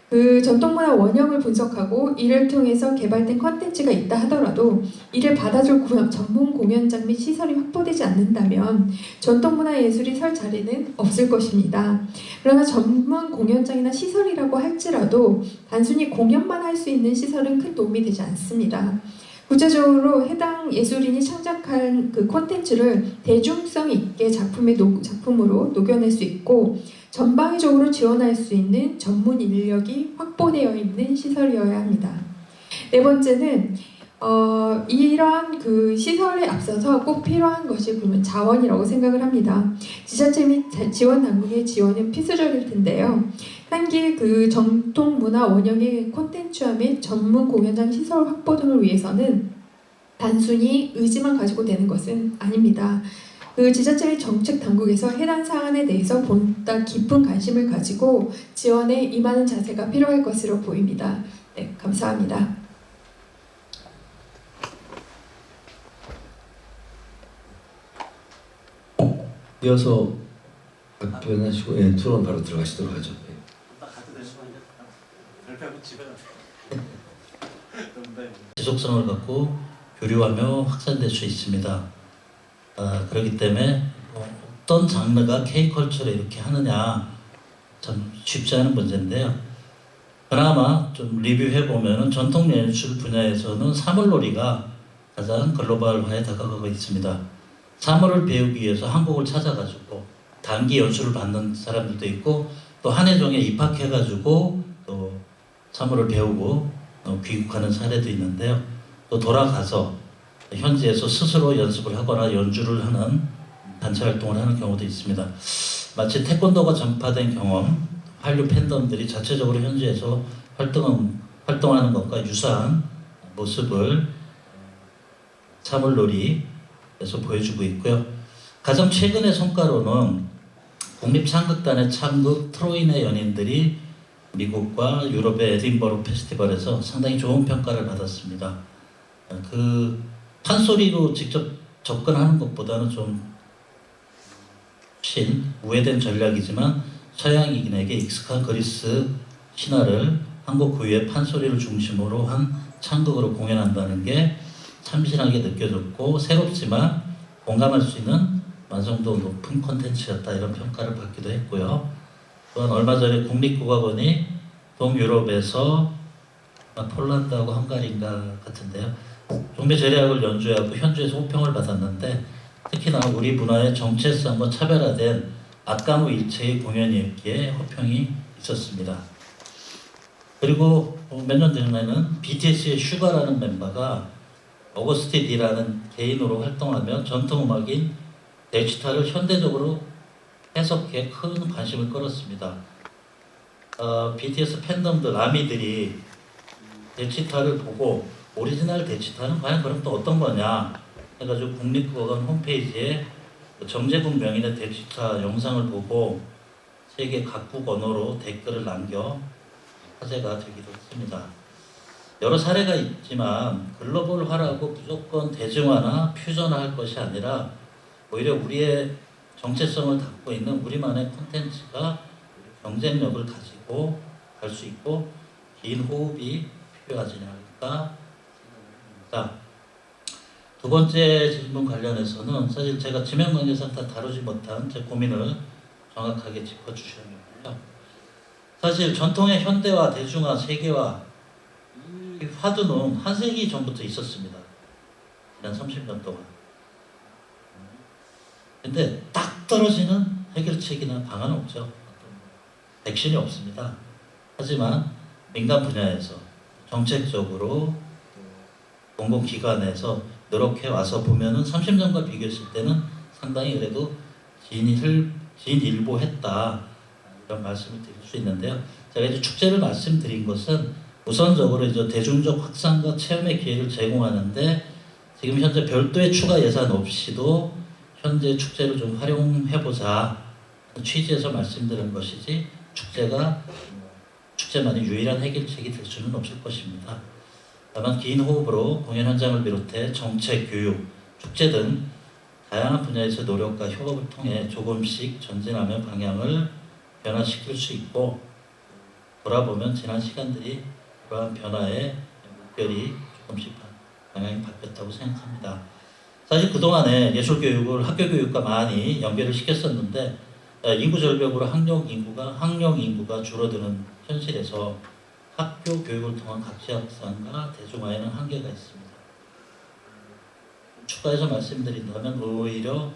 S3: 그 전통문화 원형을 분석하고 이를 통해서 개발된 콘텐츠가 있다 하더라도 이를 받아줄 전문 공연장 및 시설이 확보되지 않는다면 전통문화 예술이 설 자리는 없을 것입니다. 그러나 전문 공연장이나 시설이라고 할지라도 단순히 공연만 할 수 있는 시설은 큰 도움이 되지 않습니다. 구체적으로 해당 예술인이 창작한 그 콘텐츠를 대중성 있게 작품으로 녹여낼 수 있고 전방위적으로 지원할 수 있는 전문 인력이 확보되어 있는 시설이어야 합니다. 네 번째는 이러한 그 시설에 앞서서 꼭 필요한 것이 보면 자원이라고 생각을 합니다. 지자체 및 지원 당국의 지원은 필수적일 텐데요. 단기 그 전통 문화 원형의 콘텐츠화 및 전문 공연장 시설 확보 등을 위해서는 단순히 의지만 가지고 되는 것은 아닙니다. 그 지자체 및 정책 당국에서 해당 사안에 대해서 보다 깊은 관심을 가지고 지원에 임하는 자세가 필요할 것으로 보입니다. 네, 감사합니다.
S1: 이어서 답변하시고 토론 바로 들어가시도록 하죠.
S2: 지속성을 갖고 교류하며 확산될 수 있습니다. 그렇기 때문에 어떤 장르가 K컬처를 이렇게 하느냐 참 쉽지 않은 문제인데요. 그나마 좀 리뷰해보면 전통 예술 분야에서는 사물놀이가 가장 글로벌화에 다가가고 있습니다. 사물을 배우기 위해서 한국을 찾아가지고 단기 연수를 받는 사람들도 있고 또 한예종에 입학해가지고 또 사물을 배우고 귀국하는 사례도 있는데요. 또 돌아가서 현지에서 스스로 연습을 하거나 연주를 하는 단체 활동을 하는 경우도 있습니다. 마치 태권도가 전파된 경험, 한류 팬덤들이 자체적으로 현지에서 활동하는 것과 유사한 모습을 사물놀이에서 보여주고 있고요. 가장 최근의 성과로는 국립창극단의 창극 트로인의 연인들이 미국과 유럽의 에딘버러 페스티벌에서 상당히 좋은 평가를 받았습니다. 그 판소리로 직접 접근하는 것보다는 좀 훨씬 우회된 전략이지만 서양인에게 익숙한 그리스 신화를 한국 고유의 판소리를 중심으로 한 창극으로 공연한다는 게 참신하게 느껴졌고 새롭지만 공감할 수 있는 완성도 높은 콘텐츠였다 이런 평가를 받기도 했고요. 또한 얼마 전에 국립국악원이 동유럽에서 폴란드하고 헝가리인가 같은데요. 종교 제례악을 연주하고 현주에서 호평을 받았는데 특히나 우리 문화의 정체성과 차별화된 악가무 일체의 공연이었기에 호평이 있었습니다. 그리고 몇 년 전에는 BTS의 슈가라는 멤버가 어거스티 디라는 개인으로 활동하며 전통음악인 데지타를 현대적으로 해석해 큰 관심을 끌었습니다. BTS 팬덤들, 아미들이 데지타를 보고 오리지널 데지타는 과연 그럼 또 어떤 거냐 해가지고 국립국악원 홈페이지에 정재국 명인의 데지타 영상을 보고 세계 각국 언어로 댓글을 남겨 화제가 되기도 했습니다. 여러 사례가 있지만 글로벌화라고 무조건 대중화나 퓨전화할 것이 아니라 오히려 우리의 정체성을 담고 있는 우리만의 콘텐츠가 경쟁력을 가지고 갈 수 있고 긴 호흡이 필요하지 않을까 생각합니다. 두 번째 질문 관련해서는 사실 제가 지명관계상 다 다루지 못한 제 고민을 정확하게 짚어주셨는데요. 사실 전통의 현대화, 대중화, 세계화 이 화두는 한 세기 전부터 있었습니다. 지난 30년 동안. 근데 딱 떨어지는 해결책이나 방안은 없죠. 액션이 없습니다. 하지만 민간 분야에서 정책적으로 공공기관에서 노력해 와서 보면은 30년과 비교했을 때는 상당히 그래도 진일보했다 이런 말씀을 드릴 수 있는데요. 제가 이제 축제를 말씀드린 것은 우선적으로 이제 대중적 확산과 체험의 기회를 제공하는데 지금 현재 별도의 추가 예산 없이도 현재 축제를 좀 활용해보자 취지에서 말씀드린 것이지 축제만이 유일한 해결책이 될 수는 없을 것입니다. 다만 긴 호흡으로 공연 현장을 비롯해 정책, 교육, 축제 등 다양한 분야에서 노력과 협업을 통해 조금씩 전진하며 방향을 변화시킬 수 있고 돌아보면 지난 시간들이 그러한 변화의 물결이 조금씩 방향이 바뀌었다고 생각합니다. 사실 그동안에 예술교육을 학교교육과 많이 연계를 시켰었는데 인구 절벽으로 학령 인구가 줄어드는 현실에서 학교 교육을 통한 가치 확산과 대중화에는 한계가 있습니다. 추가해서 말씀드린다면 오히려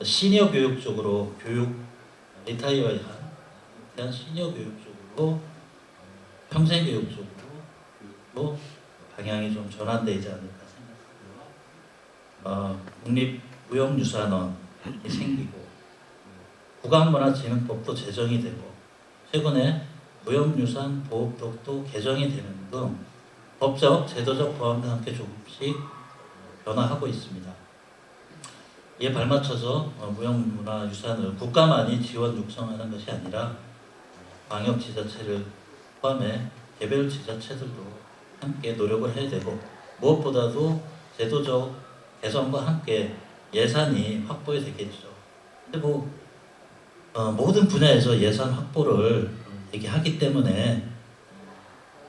S2: 시니어 교육 쪽으로 리타이어한 시니어 교육 쪽으로 평생 교육 쪽으로 방향이 좀 전환되지 않을까 생각합니다. 국립무형유산원이 생기고 국악문화진흥법도 제정이 되고 최근에 무형유산 보호법도 개정이 되는 등 법적, 제도적 보완과 함께 조금씩 변화하고 있습니다. 이에 발맞춰서 무형문화유산을 국가만이 지원 육성하는 것이 아니라 광역지자체를 포함해 개별 지자체들도 함께 노력을 해야 되고 무엇보다도 제도적 개선과 함께 예산이 확보가 되겠죠. 근데 모든 분야에서 예산 확보를 얘기하기 때문에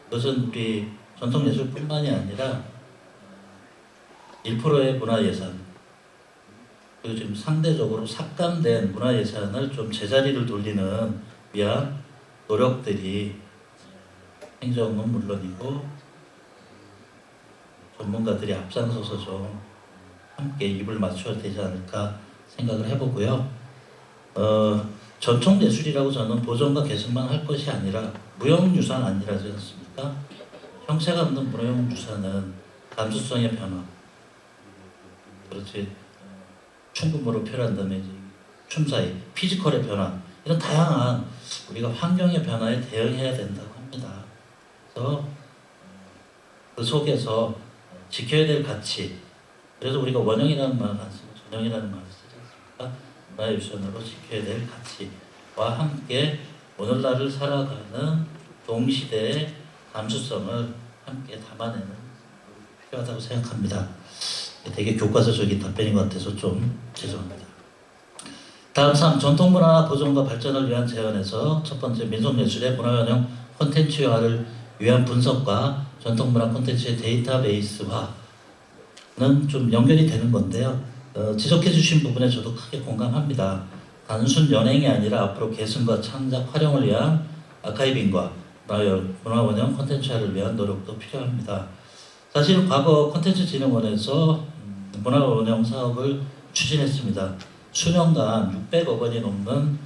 S2: 이것은 우리 전통예술뿐만이 아니라 1%의 문화예산 그리고 지금 상대적으로 삭감된 문화예산을 좀 제자리를 돌리는 위한 노력들이 행정은 물론이고 전문가들이 앞장서서 좀 함께 입을 맞춰야 되지 않을까 생각을 해보고요. 전통예술이라고 저는 보존과 개선만 할 것이 아니라 무형유산 아니라지 않습니까? 형체가 없는 무형유산은 감수성의 변화, 그렇지 충금으로 표현한다면 이제 춤사위, 피지컬의 변화 이런 다양한 우리가 환경의 변화에 대응해야 된다고 합니다. 그래서 그 속에서 지켜야 될 가치, 그래서 우리가 원형이라는 말을 안 쓰고 전형이라는 말을 쓰지 않습니까? 문화유산으로 지켜야 될 가치와 함께 오늘날을 살아가는 동시대의 감수성을 함께 담아내는 필요하다고 생각합니다. 되게 교과서적인 답변인 것 같아서 좀 죄송합니다. 다음 3. 전통문화 보존과 발전을 위한 제안에서 첫 번째 민속예술의 문화환영 콘텐츠화를 위한 분석과 전통문화 콘텐츠의 데이터베이스화는 좀 연결이 되는 건데요. 지적해 주신 부분에 저도 크게 공감합니다. 단순 연행이 아니라 앞으로 개선과 창작, 활용을 위한 아카이빙과 문화원형 콘텐츠화를 위한 노력도 필요합니다. 사실 과거 콘텐츠진흥원에서 문화원형 사업을 추진했습니다. 수년간 600억 원이 넘는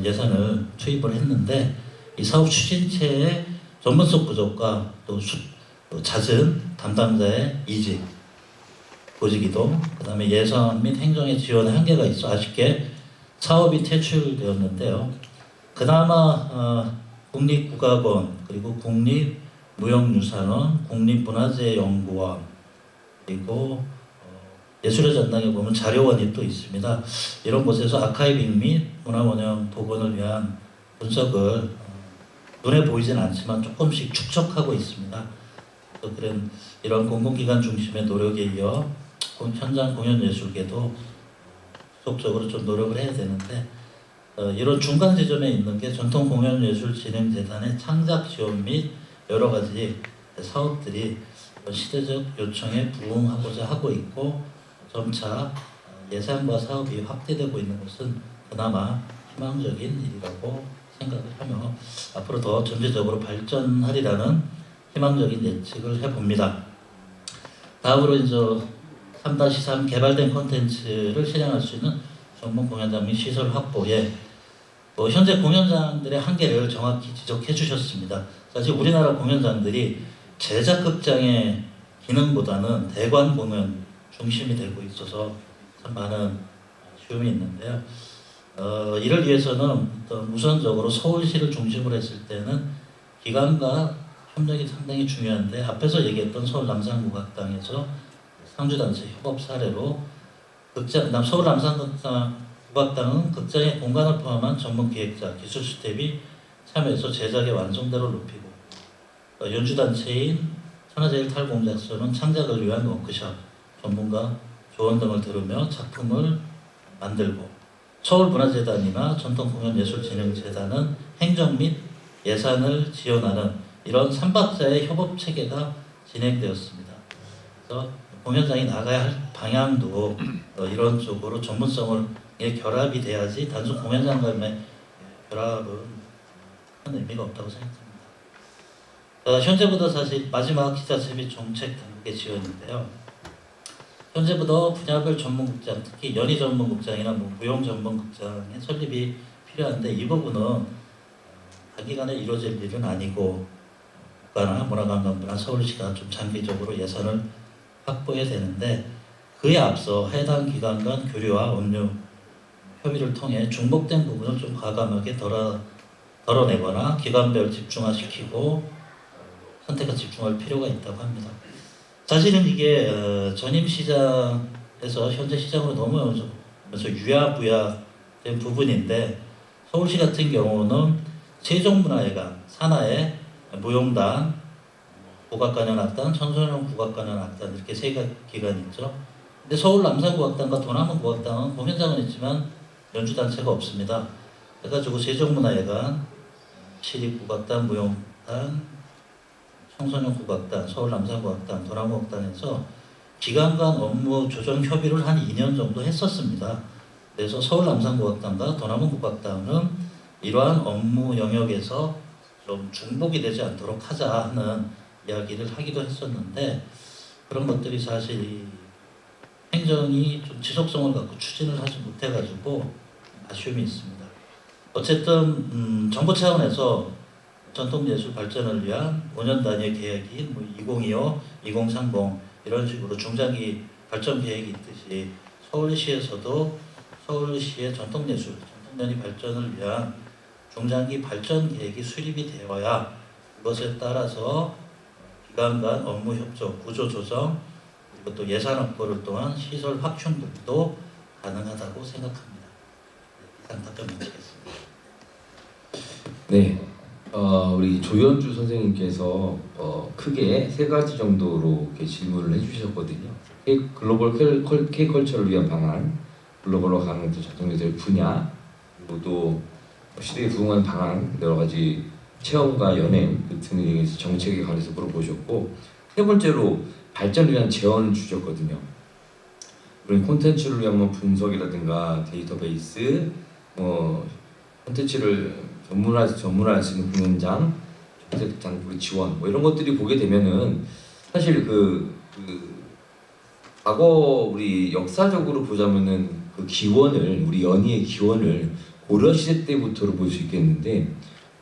S2: 예산을 투입을 했는데 이 사업 추진체의 전문성 부족과 또 잦은 담당자의 이직, 고직이동, 그다음에 예산 및 행정의 지원의 한계가 있어 아쉽게 사업이 퇴출되었는데요. 그나마 국립국악원 그리고 국립무형유산원, 국립문화재연구원 그리고 예술의 전당에 보면 자료원이 또 있습니다. 이런 곳에서 아카이빙 및 문화원형 복원을 위한 분석을 눈에 보이진 않지만 조금씩 축적하고 있습니다. 또 이런 공공기관 중심의 노력에 이어 현장 공연예술계도 지속적으로 좀 노력을 해야 되는데 이런 중간 지점에 있는 게 전통공연예술진흥재단의 창작 지원 및 여러 가지 사업들이 시대적 요청에 부응하고자 하고 있고 점차 예산과 사업이 확대되고 있는 것은 그나마 희망적인 일이라고 생각을 하며 앞으로 더 전체적으로 발전하리라는 희망적인 예측을 해봅니다. 다음으로 이제 3-3 개발된 콘텐츠를 실행할 수 있는 전문 공연장 및 시설 확보에 현재 공연장들의 한계를 정확히 지적해 주셨습니다. 사실 우리나라 공연장들이 제작극장의 기능보다는 대관 공연 중심이 되고 있어서 참 많은 아쉬움이 있는데요. 이를 위해서는 우선적으로 서울시를 중심으로 했을 때는 기관과 협력이 상당히 중요한데 앞에서 얘기했던 서울 남산국악당에서 상주단체 협업 사례로 서울 남산국악당은 극장의 공간을 포함한 전문 기획자, 기술 스텝이 참여해서 제작의 완성도를 높이고 연주단체인 천하제일탈공작소는 창작을 위한 워크숍, 전문가 조언 등을 들으며 작품을 만들고 서울문화재단이나 전통공연예술진흥재단은 행정 및 예산을 지원하는 이런 3박자의 협업 체계가 진행되었습니다. 그래서 공연장이 나가야 할 방향도 이런 쪽으로 전문성의 결합이 돼야지 단순 공연장 간의 결합은 큰 의미가 없다고 생각합니다. 현재부터 사실 마지막 기자체 및 정책 당국의 지원인데요. 현재부터 분야별 전문극장, 특히 연희 전문극장이나 무용 전문극장의 설립이 필요한데 이 부분은 단기간에 이루어질 일은 아니고 국가나 문화관광부나 서울시가 좀 장기적으로 예산을 확보해야 되는데 그에 앞서 해당 기관 간 교류와 업무 협의를 통해 중복된 부분을 좀 과감하게 덜어내거나 기관별 집중화시키고 선택에 집중할 필요가 있다고 합니다. 사실은 이게 전임 시장에서 현재 시장으로 넘어오면서 유야부야된 부분인데 서울시 같은 경우는 세종문화회관 산하에 무용단, 국악관현악단, 청소년 국악관현악단 이렇게 세 기관이 있죠. 근데 서울 남산국악단과 도남원국악단은 공연장은 있지만 연주단체가 없습니다. 그래가지고 세종문화회관, 시립국악단, 무용단, 청소년국악단, 서울 남산국악단, 도남국악단에서 기관 간 업무 조정 협의를 한 2년 정도 했었습니다. 그래서 서울 남산국악단과 도남국악단은 이러한 업무 영역에서 좀 중복이 되지 않도록 하자 하는 이야기를 하기도 했었는데 그런 것들이 사실 행정이 좀 지속성을 갖고 추진을 하지 못해가지고 아쉬움이 있습니다. 어쨌든 정부 차원에서 전통예술 발전을 위한 5년 단위의 계획이 2025, 2030 이런 식으로 중장기 발전 계획이 있듯이 서울시에서도 서울시의 전통예술, 전통연희 발전을 위한 중장기 발전 계획이 수립이 되어야 그것에 따라서 기관 간 업무 협조, 구조 조정, 그리고 또 예산 확보를 통한 시설 확충 등도 가능하다고 생각합니다. 이상 답변 마치겠습니다.
S1: 네, 우리 조연주 선생님께서 크게 세 가지 정도로 이렇게 질문을 해주셨거든요. 글로벌 K컬처를 위한 방안, 글로벌로 가는 전통예술 분야, 그리고 또 시대에 부응하는 방안, 여러 가지 체험과 연행 등에 대해서 정책에 관해서 물어보셨고, 세 번째로 발전을 위한 제언을 주셨거든요. 우리 콘텐츠를 위한 뭐 분석이라든가 데이터베이스, 콘텐츠를 전문화할 수 있는 공연장, 정책 장비 지원, 뭐 이런 것들이 보게 되면은 사실 과거 우리 역사적으로 보자면은 그 기원을, 우리 연희의 기원을 고려 시대 때부터로 볼 수 있겠는데,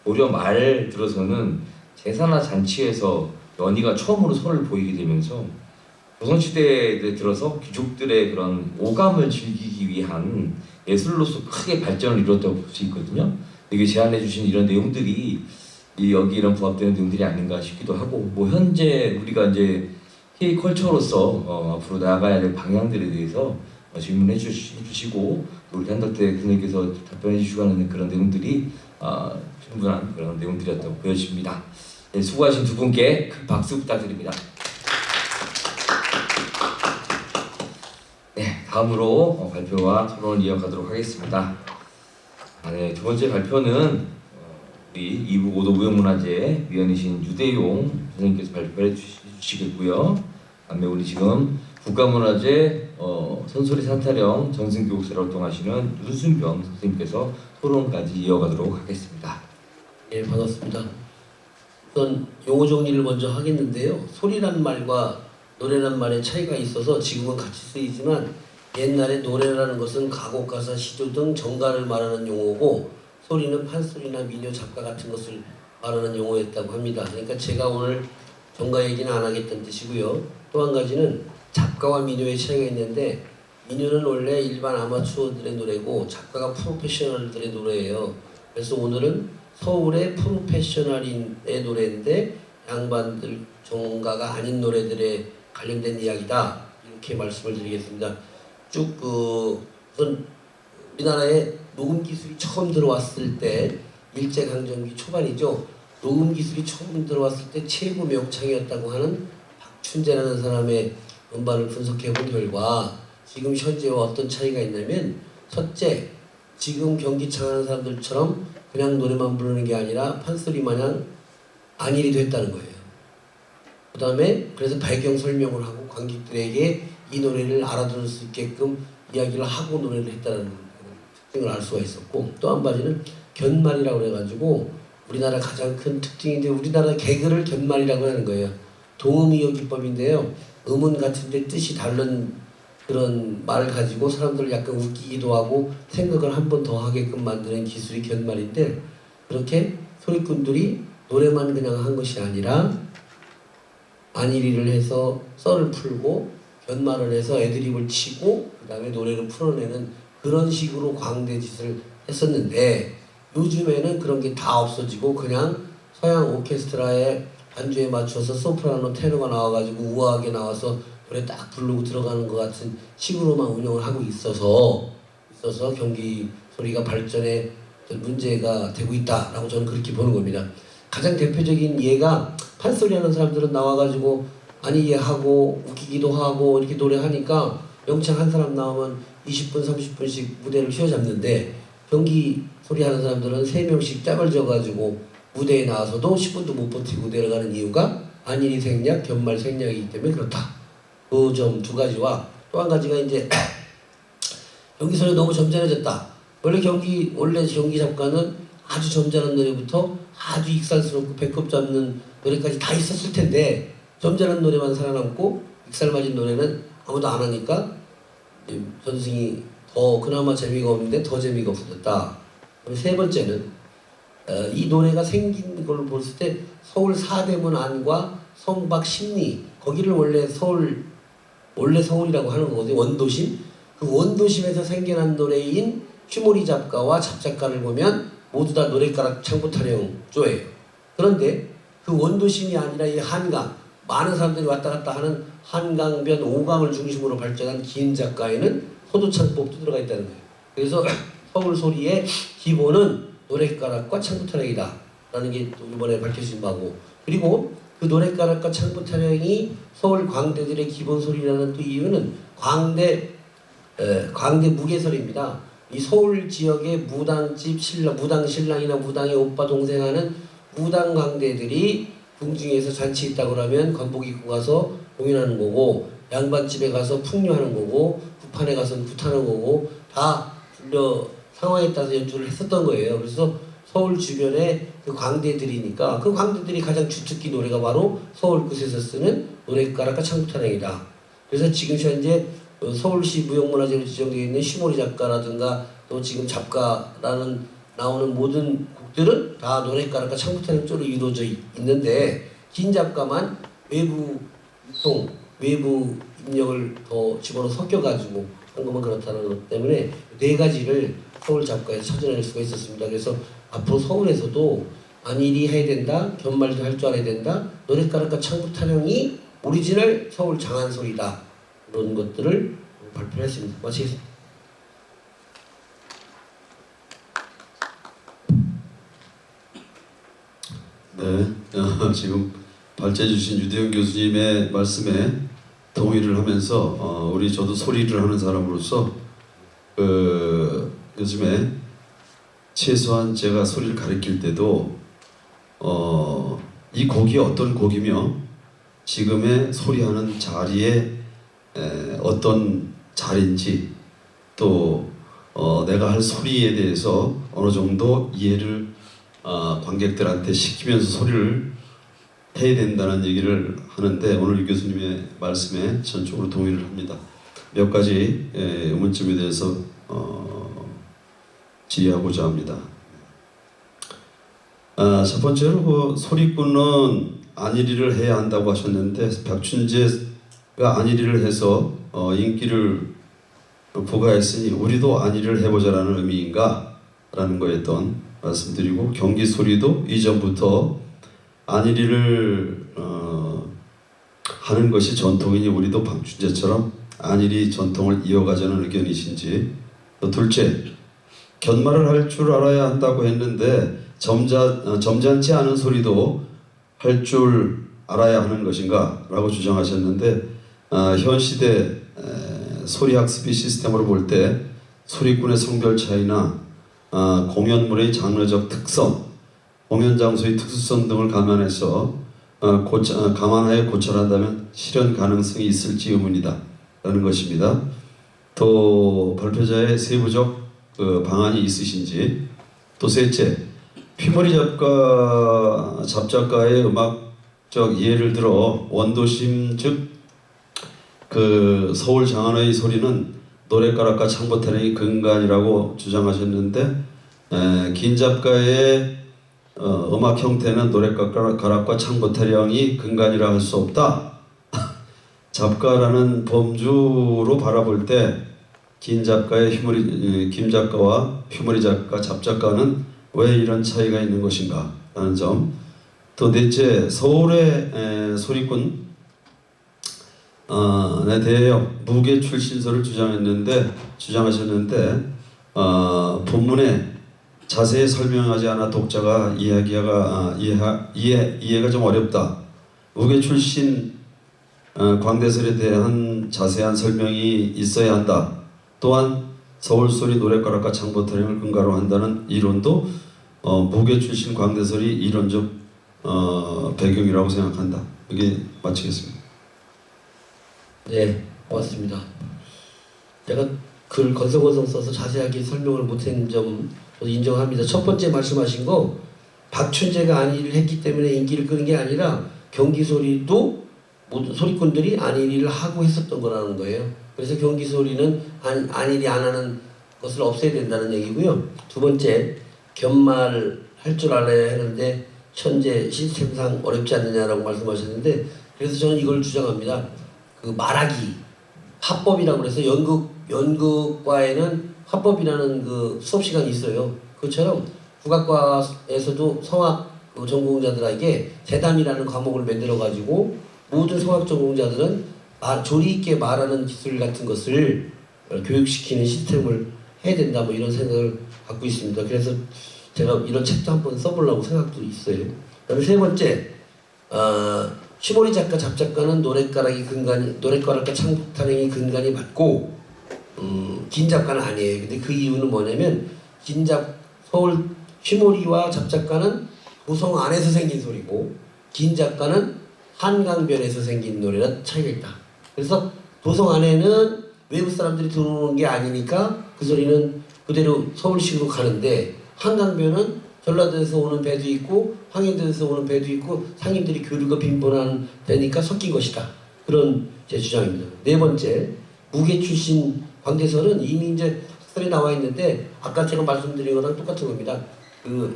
S1: 고려 말 들어서는 제사나 잔치에서 연희가 처음으로 손을 보이게 되면서 조선시대에 들어서 귀족들의 그런 오감을 즐기기 위한 예술로서 크게 발전을 이뤘다고 볼 수 있거든요. 이게 제안해 주신 이런 내용들이 여기 이런 부합되는 내용들이 아닌가 싶기도 하고, 뭐 현재 우리가 이제 K컬처로서 앞으로 나아가야 될 방향들에 대해서 질문해 주시고, 우리 한덕태 선생님께서 답변해 주시고 하는 그런 내용들이 충분한 그런 내용들이었다고 보여집니다. 네, 수고하신 두 분께 큰 박수 부탁드립니다. 네, 다음으로 발표와 토론을 이어가도록 하겠습니다. 네, 두 번째 발표는 우리 2부 고도 무형문화재 위원이신 유대용 선생님께서 발표해 주시겠고요. 다음에 우리 지금 국가문화재 선소리 산타령 정승교 목사로 활동하시는 윤순병 선생님께서 토론까지 이어가도록 하겠습니다.
S4: 예, 반갑습니다. 우선 용어 정리를 먼저 하겠는데요. 소리란 말과 노래란 말의 차이가 있어서 지금은 같이 쓰이지만, 옛날에 노래라는 것은 가곡, 가사, 시조 등 정가를 말하는 용어고, 소리는 판소리나 민요, 잡가 같은 것을 말하는 용어였다고 합니다. 그러니까 제가 오늘 정가 얘기는 안 하겠다는 뜻이고요. 또 한 가지는 잡가와 민요의 차이가 있는데, 민요는 원래 일반 아마추어들의 노래고 잡가가 프로페셔널들의 노래예요. 그래서 오늘은 서울의 프로페셔널인의 노래인데 양반들 정가가 아닌 노래들에 관련된 이야기다, 이렇게 말씀을 드리겠습니다. 쭉 우선 우리나라에 녹음 기술이 처음 들어왔을 때, 일제강점기 초반이죠. 녹음 기술이 처음 들어왔을 때 최고 명창이었다고 하는 박춘재라는 사람의 음반을 분석해 본 결과, 지금 현재와 어떤 차이가 있냐면, 첫째, 지금 경기창하는 사람들처럼 그냥 노래만 부르는 게 아니라 판소리 마냥 안일이 됐다는 거예요. 그 다음에 그래서 배경 설명을 하고 관객들에게 이 노래를 알아들을 수 있게끔 이야기를 하고 노래를 했다는 특징을 알 수가 있었고, 또 한 가지는 견말이라고 그래가지고 우리나라 가장 큰 특징인데, 우리나라 개그를 견말이라고 하는 거예요. 동음이어 기법인데요. 음은 같은데 뜻이 다른 그런 말을 가지고 사람들을 약간 웃기기도 하고 생각을 한 번 더 하게끔 만드는 기술이 견말인데, 그렇게 소리꾼들이 노래만 그냥 한 것이 아니라 안일이를 해서 썰을 풀고 견말을 해서 애드립을 치고 그 다음에 노래를 풀어내는 그런 식으로 광대짓을 했었는데, 요즘에는 그런 게 다 없어지고 그냥 서양 오케스트라의 반주에 맞춰서 소프라노 테너가 나와가지고 우아하게 나와서 노래 딱 부르고 들어가는 것 같은 식으로만 운영을 하고 있어서 경기 소리가 발전에 문제가 되고 있다라고 저는 그렇게 보는 겁니다. 가장 대표적인 예가, 판소리 하는 사람들은 나와가지고 아니하고 웃기기도 하고 이렇게 노래하니까 명창 한 사람 나오면 20분 30분씩 무대를 휘어잡는데, 경기 소리 하는 사람들은 3명씩 짝을 져가지고 무대에 나와서도 10분도 못 버티고 내려가는 이유가 안일이 생략, 견말 생략이기 때문에 그렇다. 그 점 두 가지와 또 한 가지가 이제 경기 소리가 너무 점잖해졌다. 원래 경기 작가는 아주 점잖은 노래부터 아주 익살스럽고 배꼽 잡는 노래까지 다 있었을 텐데, 점잖은 노래만 살아남고 익살 맞은 노래는 아무도 안 하니까 전승이 더 그나마 재미가 없는데 더 재미가 없어졌다. 세 번째는 이 노래가 생긴 걸 봤을 때 서울 사대문 안과 성박 십리, 거기를 원래 서울이라고 하는 거거든요. 원도심. 그 원도심에서 생겨난 노래인 휘모리 작가와 잡작가를 보면 모두 다 노래가락 창부타령 조예요. 그런데 그 원도심이 아니라 이 한강, 많은 사람들이 왔다 갔다 하는 한강변 오강을 중심으로 발전한 긴 작가에는 소도창법도 들어가 있다는 거예요. 그래서 서울 소리의 기본은 노래가락과 창부타령이다. 있다라는 게 또 이번에 밝혀진 바고, 그리고 그 노랫가락과 창부 타령이 서울 광대들의 기본 소리라는 또 이유는 광대 무계설입니다. 이 서울 지역의 무당집 신랑, 무당 신랑이나 무당의 오빠 동생 하는 무당 광대들이 궁중에서 잔치 있다고 하면 관복 입고 가서 공연하는 거고, 양반집에 가서 풍류하는 거고, 구판에 가서는 굿하는 거고, 다 불려 상황에 따라서 연주를 했었던 거예요. 그래서 서울 주변에 그 광대들이니까 그 광대들이 가장 주특기 노래가 바로 서울 끝에서 쓰는 노랫가락과 창부타령이다. 그래서 지금 현재 서울시 무형문화재로 지정되어 있는 시모리 작가라든가 또 지금 작가라는 나오는 모든 곡들은 다 노랫가락과 창부타령 쪽으로 이루어져 있는데, 긴 작가만 외부 유통, 외부 입력을 더 집어넣어 섞여가지고 한 것만 그렇다는 것 때문에 네 가지를 서울 작가에서 찾아낼 수가 있었습니다. 그래서 앞으로 서울에서도 안일이 해야 된다, 견말도 할 줄 알아야 된다, 노랫가락과 창부타령이 오리지널 서울 장안소리다, 그런 것들을 발표했습니다. 마치겠습니다.
S5: 네, 지금 발제해 주신 유대영 교수님의 말씀에 동의를 하면서 저도 소리를 하는 사람으로서 요즘에 최소한 제가 소리를 가르칠 때도 이 곡이 어떤 곡이며 지금의 소리하는 자리에 어떤 자리인지, 또 내가 할 소리에 대해서 어느 정도 이해를 관객들한테 시키면서 소리를 해야 된다는 얘기를 하는데, 오늘 유 교수님의 말씀에 전적으로 동의를 합니다. 몇 가지 의문점에 대해서 질의하고자 합니다. 첫 번째로 그 소리꾼은 안일이를 해야 한다고 하셨는데, 박춘재가 안일이를 해서 인기를 부과했으니 우리도 안일을 해보자라는 의미인가? 라는 거에 어떤 말씀드리고, 경기 소리도 이전부터 안일이를 하는 것이 전통이니 우리도 박춘재처럼 안일이 전통을 이어가자는 의견이신지, 또 둘째, 견말을 할 줄 알아야 한다고 했는데 점잖지 않은 소리도 할 줄 알아야 하는 것인가? 라고 주장하셨는데, 현 시대 소리 학습의 시스템으로 볼 때 소리꾼의 성별 차이나 공연물의 장르적 특성, 공연 장소의 특수성 등을 감안해서 감안하여 고찰한다면 실현 가능성이 있을지 의문이다 라는 것입니다. 또 발표자의 세부적 방안이 있으신지, 또 셋째, 휘머리 잡작가의 음악적 예를 들어 원도심 즉 서울 장안의 소리는 노랫가락과 창부타령이 근간이라고 주장하셨는데, 긴 작가의 음악 형태는 노랫가락과 창부타령이 근간이라 할 수 없다. 작가라는 범주로 바라볼 때 김 작가와 휘머리 작가, 잡작가는 왜 이런 차이가 있는 것인가? 라는 점. 또 넷째, 서울의 소리꾼 에 대해 무계 출신설을 주장하셨는데 본문에 자세히 설명하지 않아 독자가 이해가 좀 어렵다. 무계 출신 광대설에 대한 자세한 설명이 있어야 한다. 또한 서울소리 노랫가락과 창부타령을 근거로 한다는 이론도 무계 출신 광대설이 이론적 배경이라고 생각한다. 이게 마치겠습니다.
S4: 네, 고맙습니다. 제가 글 건성건성 써서 자세하게 설명을 못한 점 저도 인정합니다. 첫 번째 말씀하신 거, 박춘재가 안일을 했기 때문에 인기를 끄는 게 아니라 경기소리도 모든 소리꾼들이 안일을 하고 했었던 거라는 거예요. 그래서 경기소리는 안일이 안 하는 것을 없애야 된다는 얘기고요. 두 번째, 견말 할 줄 알아야 하는데 현재 시스템상 어렵지 않느냐라고 말씀하셨는데, 그래서 저는 이걸 주장합니다. 그 말하기 합법이라고 해서 연극과에는 합법이라는 그 수업 시간이 있어요. 그것처럼 국악과에서도 성악 전공자들에게 재담이라는 과목을 만들어 가지고 모든 성악 전공자들은 조리 있게 말하는 기술 같은 것을 교육시키는 시스템을 해야 된다, 뭐 이런 생각을 갖고 있습니다. 그래서 제가 이런 책도 한번 써보려고 생각도 있어요. 그다음에 세 번째, 시모리 작가, 잡작가는 노랫가락과 창폭탄행이 근간이 맞고 긴 작가는 아니에요. 근데 그 이유는 뭐냐면 서울 시모리와 잡작가는 도성 안에서 생긴 소리고 긴 작가는 한강변에서 생긴 노래라 차이가 있다. 그래서 도성 안에는 외부 사람들이 들어오는 게 아니니까 그 소리는 그대로 서울식으로 가는데 한강변은 전라도에서 오는 배도 있고 황해도에서 오는 배도 있고 상인들이 교류가 빈번한 데니까 섞인 것이다. 그런 제 주장입니다. 네 번째, 무계 출신 광대선은 이미 이제 학설에 나와 있는데 아까 제가 말씀드린 거랑 똑같은 겁니다. 그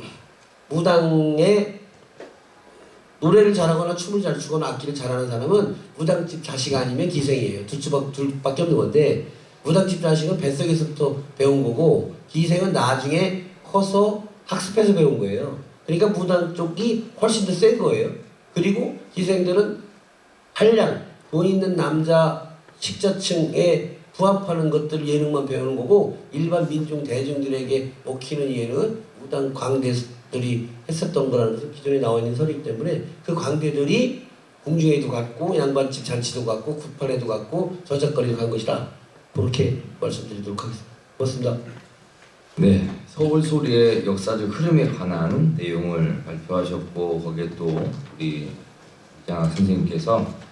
S4: 무당의 노래를 잘하거나 춤을 잘 추거나 악기를 잘하는 사람은 무당집 자식 아니면 기생이에요. 둘밖에 없는 건데 무당집 자식은 뱃속에서부터 배운 거고 기생은 나중에 커서 학습해서 배운 거예요. 그러니까 무당 쪽이 훨씬 더 센 거예요. 그리고 기생들은 한량, 돈 있는 남자 식자층에 부합하는 것들 예능만 배우는 거고 일반 민중 대중들에게 먹히는 예능은 무당 광대들이 했었던 거라는 것은 기존에 나와 있는 설이기 때문에 그 광대들이 궁중에도 갔고 양반집 잔치도 갔고 굿판에도 갔고 저작거리도 간 것이다. 그렇게 말씀드리도록 하겠습니다. 고맙습니다.
S1: 네, 서울 소리의 역사적 흐름에 관한 내용을 발표하셨고 거기에 또 우리 이장학 선생님께서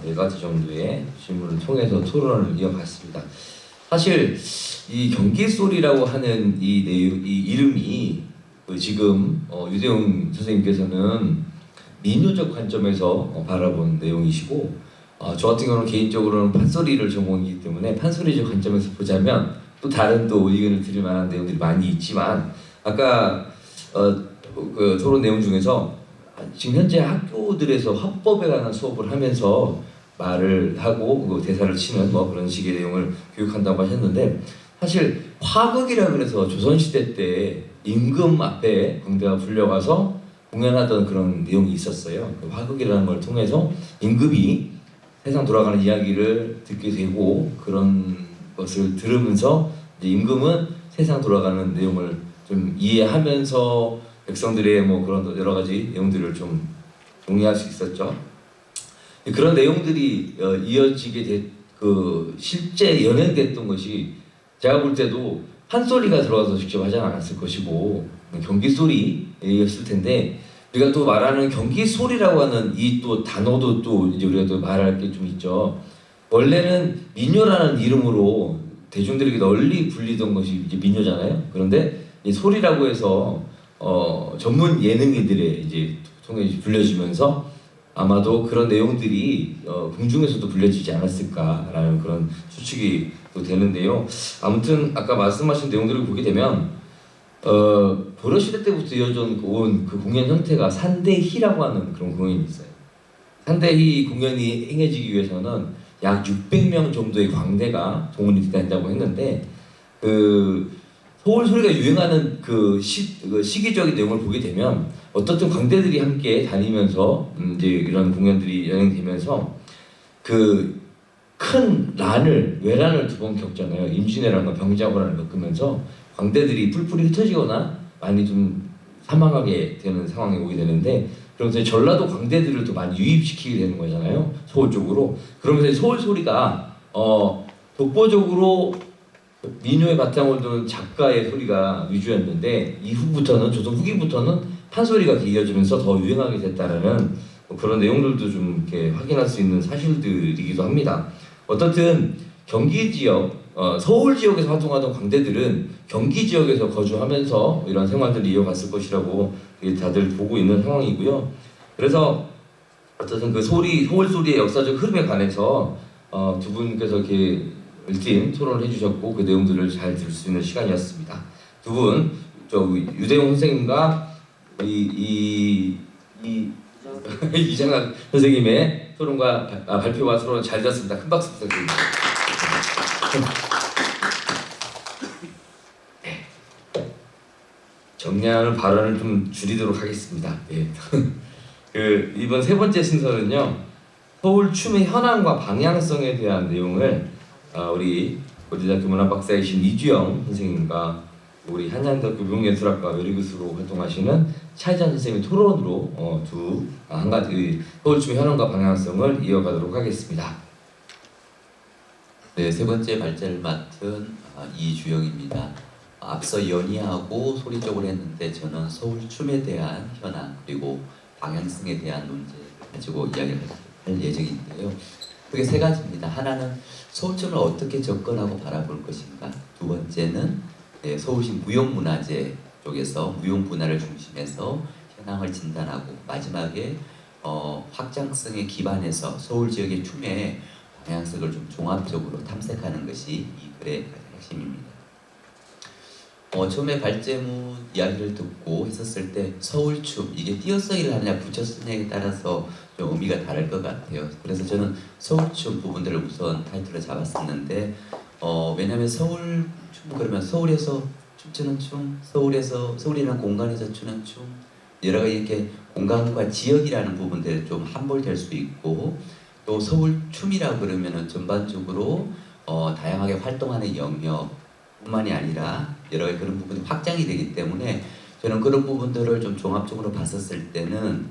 S1: 네 가지 정도의 질문을 통해서 토론을 이어갔습니다. 사실 이 경기소리라고 하는 이 이름이 지금 유대용 선생님께서는 민요적 관점에서 바라본 내용이시고 저 같은 경우는 개인적으로는 판소리를 전공이기 때문에 판소리적 관점에서 보자면 또 다른 또 의견을 드릴 만한 내용들이 많이 있지만 아까 그 토론 내용 중에서 지금 현재 학교들에서 화법에 관한 수업을 하면서 말을 하고 그 대사를 치는 뭐 그런 식의 내용을 교육한다고 하셨는데 사실 화극이라 그래서 조선시대 때 임금 앞에 광대가 불려가서 공연하던 그런 내용이 있었어요. 그 화극이라는 걸 통해서 임금이 세상 돌아가는 이야기를 듣게 되고 그런 것을 들으면서 이제 임금은 세상 돌아가는 내용을 좀 이해하면서 백성들의 뭐 그런 여러 가지 내용들을 좀 동의할 수 있었죠. 그런 내용들이 이어지게 그 실제 연행됐던 것이 제가 볼 때도 판소리가 들어가서 직접 하지 않았을 것이고 경기소리였을 텐데 우리가 또 말하는 경기소리라고 하는 이 또 단어도 또 이제 우리가 또 말할 게 좀 있죠. 원래는 민요라는 이름으로 대중들에게 널리 불리던 것이 이제 민요잖아요. 그런데 이 소리라고 해서 전문 예능인들의 이제 통해 불려지면서 아마도 그런 내용들이 궁중에서도 불려지지 않았을까라는 그런 추측이 또 되는데요. 아무튼 아까 말씀하신 내용들을 보게 되면 고려시대 때부터 이어져 온 그 공연 형태가 산대희라고 하는 그런 공연이 있어요. 산대희 공연이 행해지기 위해서는 약 600명 정도의 광대가 동원이 된다고 했는데 그 서울 소리가 유행하는 그 시기적인 내용을 보게 되면 어떻든 광대들이 함께 다니면서 이제 이런 공연들이 연행되면서 그 큰 외란을 두 번 겪잖아요. 임진왜란과 병자호란을 겪으면서 광대들이 뿔뿔이 흩어지거나 많이 좀 사망하게 되는 상황이 오게 되는데 그러면서 전라도 광대들을 또 많이 유입시키게 되는 거잖아요. 서울 쪽으로. 그러면서 서울 소리가 독보적으로 민요의 바탕을 둔 작가의 소리가 위주였는데 이후부터는 조선 후기부터는 판소리가 이어지면서 더 유행하게 됐다라는 그런 내용들도 좀 이렇게 확인할 수 있는 사실들이기도 합니다. 어떻든 경기 지역, 서울 지역에서 활동하던 광대들은 경기 지역에서 거주하면서 이런 생활들을 이어갔을 것이라고 다들 보고 있는 상황이고요. 그래서 어쨌든 그 서울 소리의 역사적 흐름에 관해서 두 분께서 이렇게 일팀 토론을 해주셨고 그 내용들을 잘 들을 수 있는 시간이었습니다. 두 분, 유대용 선생님과 이장학 선생님의 토론과 발표와 토론 잘 들었습니다. 큰 박수 부탁드립니다. 네. 정리하는 발언을 좀 줄이도록 하겠습니다. 네. 그 이번 세 번째 순서는요, 서울 춤의 현황과 방향성에 대한 내용을 우리 고려대학교 문화박사이신 이주영 선생님과 우리 한양대학교 무용예술학과 외래교수로 활동하시는 차희찬 선생님의 토론으로 한 가지 서울춤의 현황과 방향성을 이어가도록 하겠습니다.
S6: 네, 세 번째 발제를 맡은 이주영입니다. 앞서 연희하고 소리 쪽을 했는데 저는 서울춤에 대한 현황 그리고 방향성에 대한 논제를 가지고 이야기를 할 예정인데요. 그게 세 가지입니다. 하나는 서울춤을 어떻게 접근하고 바라볼 것인가. 두 번째는 서울시 무용문화재 쪽에서 무용문화를 중심해서 현황을 진단하고 마지막에 확장성에 기반해서 서울 지역의 춤의 방향성을 좀 종합적으로 탐색하는 것이 이 글의 핵심입니다. 처음에 발제문 이야기를 듣고 했었을 때 서울춤 이게 띄어쓰기를 하느냐 붙여쓰느냐에 따라서 좀 의미가 다를 것 같아요. 그래서 저는 서울춤 부분들을 우선 타이틀로 잡았었는데 왜냐하면 서울춤 그러면 서울에서 춤추는 춤, 서울이라는 공간에서 추는 춤 여러 가지 이렇게 공간과 지역이라는 부분들이 좀 함몰될 수 있고 또 서울춤이라 그러면은 전반적으로 다양하게 활동하는 영역 뿐만이 아니라 여러 가지 그런 부분이 확장이 되기 때문에 저는 그런 부분들을 좀 종합적으로 봤었을 때는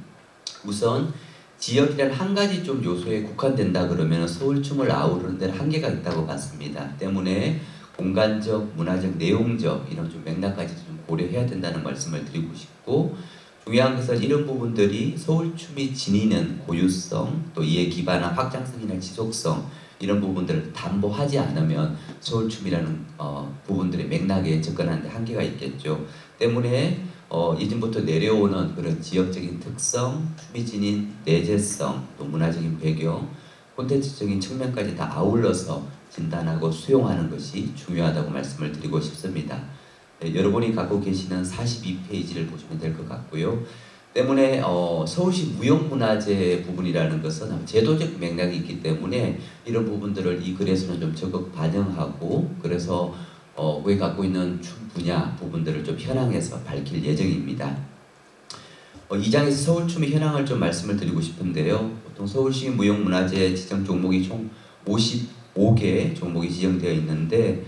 S6: 우선 지역이란 한 가지 좀 요소에 국한된다 그러면 서울춤을 아우르는 데는 한계가 있다고 봤습니다. 때문에 공간적, 문화적, 내용적 이런 좀 맥락까지 좀 고려해야 된다는 말씀을 드리고 싶고 중요한 것은 이런 부분들이 서울춤이 지니는 고유성 또 이에 기반한 확장성이나 지속성 이런 부분들을 담보하지 않으면 서울춤이라는 부분들의 맥락에 접근하는 데 한계가 있겠죠. 때문에 이전부터 내려오는 그런 지역적인 특성, 춤이 지닌 내재성, 또 문화적인 배경, 콘텐츠적인 측면까지 다 아울러서 진단하고 수용하는 것이 중요하다고 말씀을 드리고 싶습니다. 네, 여러분이 갖고 계시는 42페이지를 보시면 될 것 같고요. 때문에 서울시 무형문화재 부분이라는 것은 제도적 맥락이 있기 때문에 이런 부분들을 이 글에서는 좀 적극 반영하고 그래서 그에 갖고 있는 춤 분야 부분들을 좀 현황해서 밝힐 예정입니다. 2장에서 서울춤의 현황을 좀 말씀을 드리고 싶은데요. 보통 서울시 무형문화재 지정 종목이 총 55개 종목이 지정되어 있는데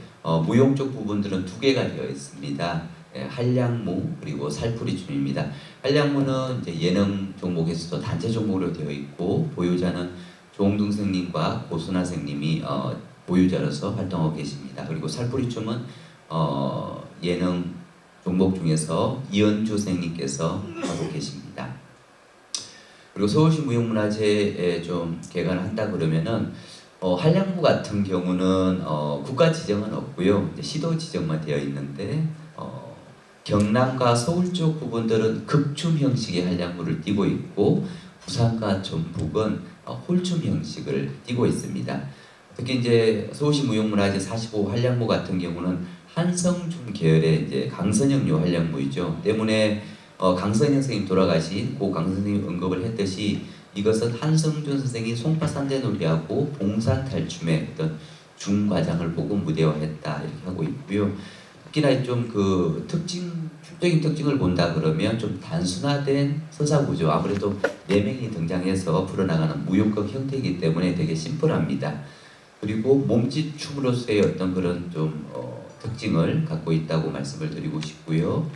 S6: 무용 쪽 부분들은 2개가 되어 있습니다. 한량무 그리고 살풀이춤입니다. 한량무는 이제 예능 종목에서도 단체 종목으로 되어 있고 보유자는 조홍둥 선생님과 고순아 선생님이 보유자로서 활동하고 계십니다. 그리고 살풀이춤은 예능 종목 중에서 이현주 선생님께서 하고 계십니다. 그리고 서울시 무형문화재에 좀 개관을 한다 그러면은 한량무 같은 경우는 국가 지정은 없고요. 이제 시도 지정만 되어 있는데 경남과 서울 쪽 부분들은 극춤 형식의 한량무를 띠고 있고 부산과 전북은 홀춤 형식을 띠고 있습니다. 특히 이제 서울시 무형문화재 45 한량무 같은 경우는 한성준 계열의 이제 강선영료 한량무이죠. 때문에 강선영 선생님 돌아가신 고 강선영 선생님 언급을 했듯이 이것은 한성준 선생이 송파산대놀이하고 봉산탈춤의 어떤 중과장을 보고 무대화했다 이렇게 하고 있고요. 특히나 좀 그 춤적인 특징을 본다 그러면 좀 단순화된 서사구조 아무래도 4명이 등장해서 풀어나가는 무용극 형태이기 때문에 되게 심플합니다. 그리고 몸짓 춤으로서의 어떤 그런 좀 특징을 갖고 있다고 말씀을 드리고 싶고요.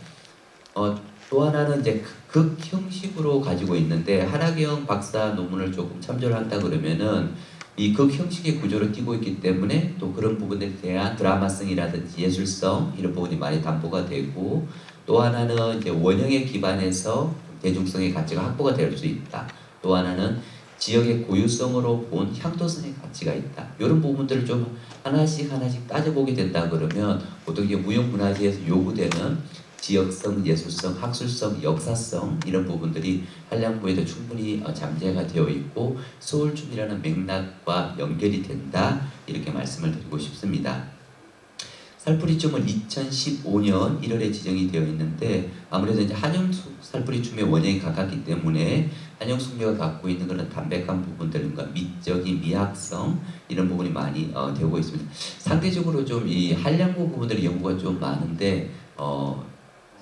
S6: 또 하나는 이제 극 형식으로 가지고 있는데 하나경 박사 논문을 조금 참조를 한다 그러면은 이 극 형식의 구조를 띠고 있기 때문에 또 그런 부분에 대한 드라마성이라든지 예술성 이런 부분이 많이 담보가 되고 또 하나는 이제 원형에 기반해서 대중성의 가치가 확보가 될 수 있다. 또 하나는 지역의 고유성으로 본 향토성의 가치가 있다. 이런 부분들을 좀 하나씩 따져보게 된다 그러면 보통 이게 무형문화재에서 요구되는 지역성, 예술성, 학술성, 역사성 이런 부분들이 한량무에도 충분히 잠재가 되어 있고 서울춤이라는 맥락과 연결이 된다 이렇게 말씀을 드리고 싶습니다. 살풀이춤은 2015년 1월에 지정이 되어 있는데 아무래도 이제 한영숙 살풀이춤의 원형이 가깝기 때문에 한영숙녀가 갖고 있는 그런 담백한 부분들과 미적인 미학성 이런 부분이 많이 되고 있습니다. 상대적으로 좀 이 한량무 부분들의 연구가 좀 많은데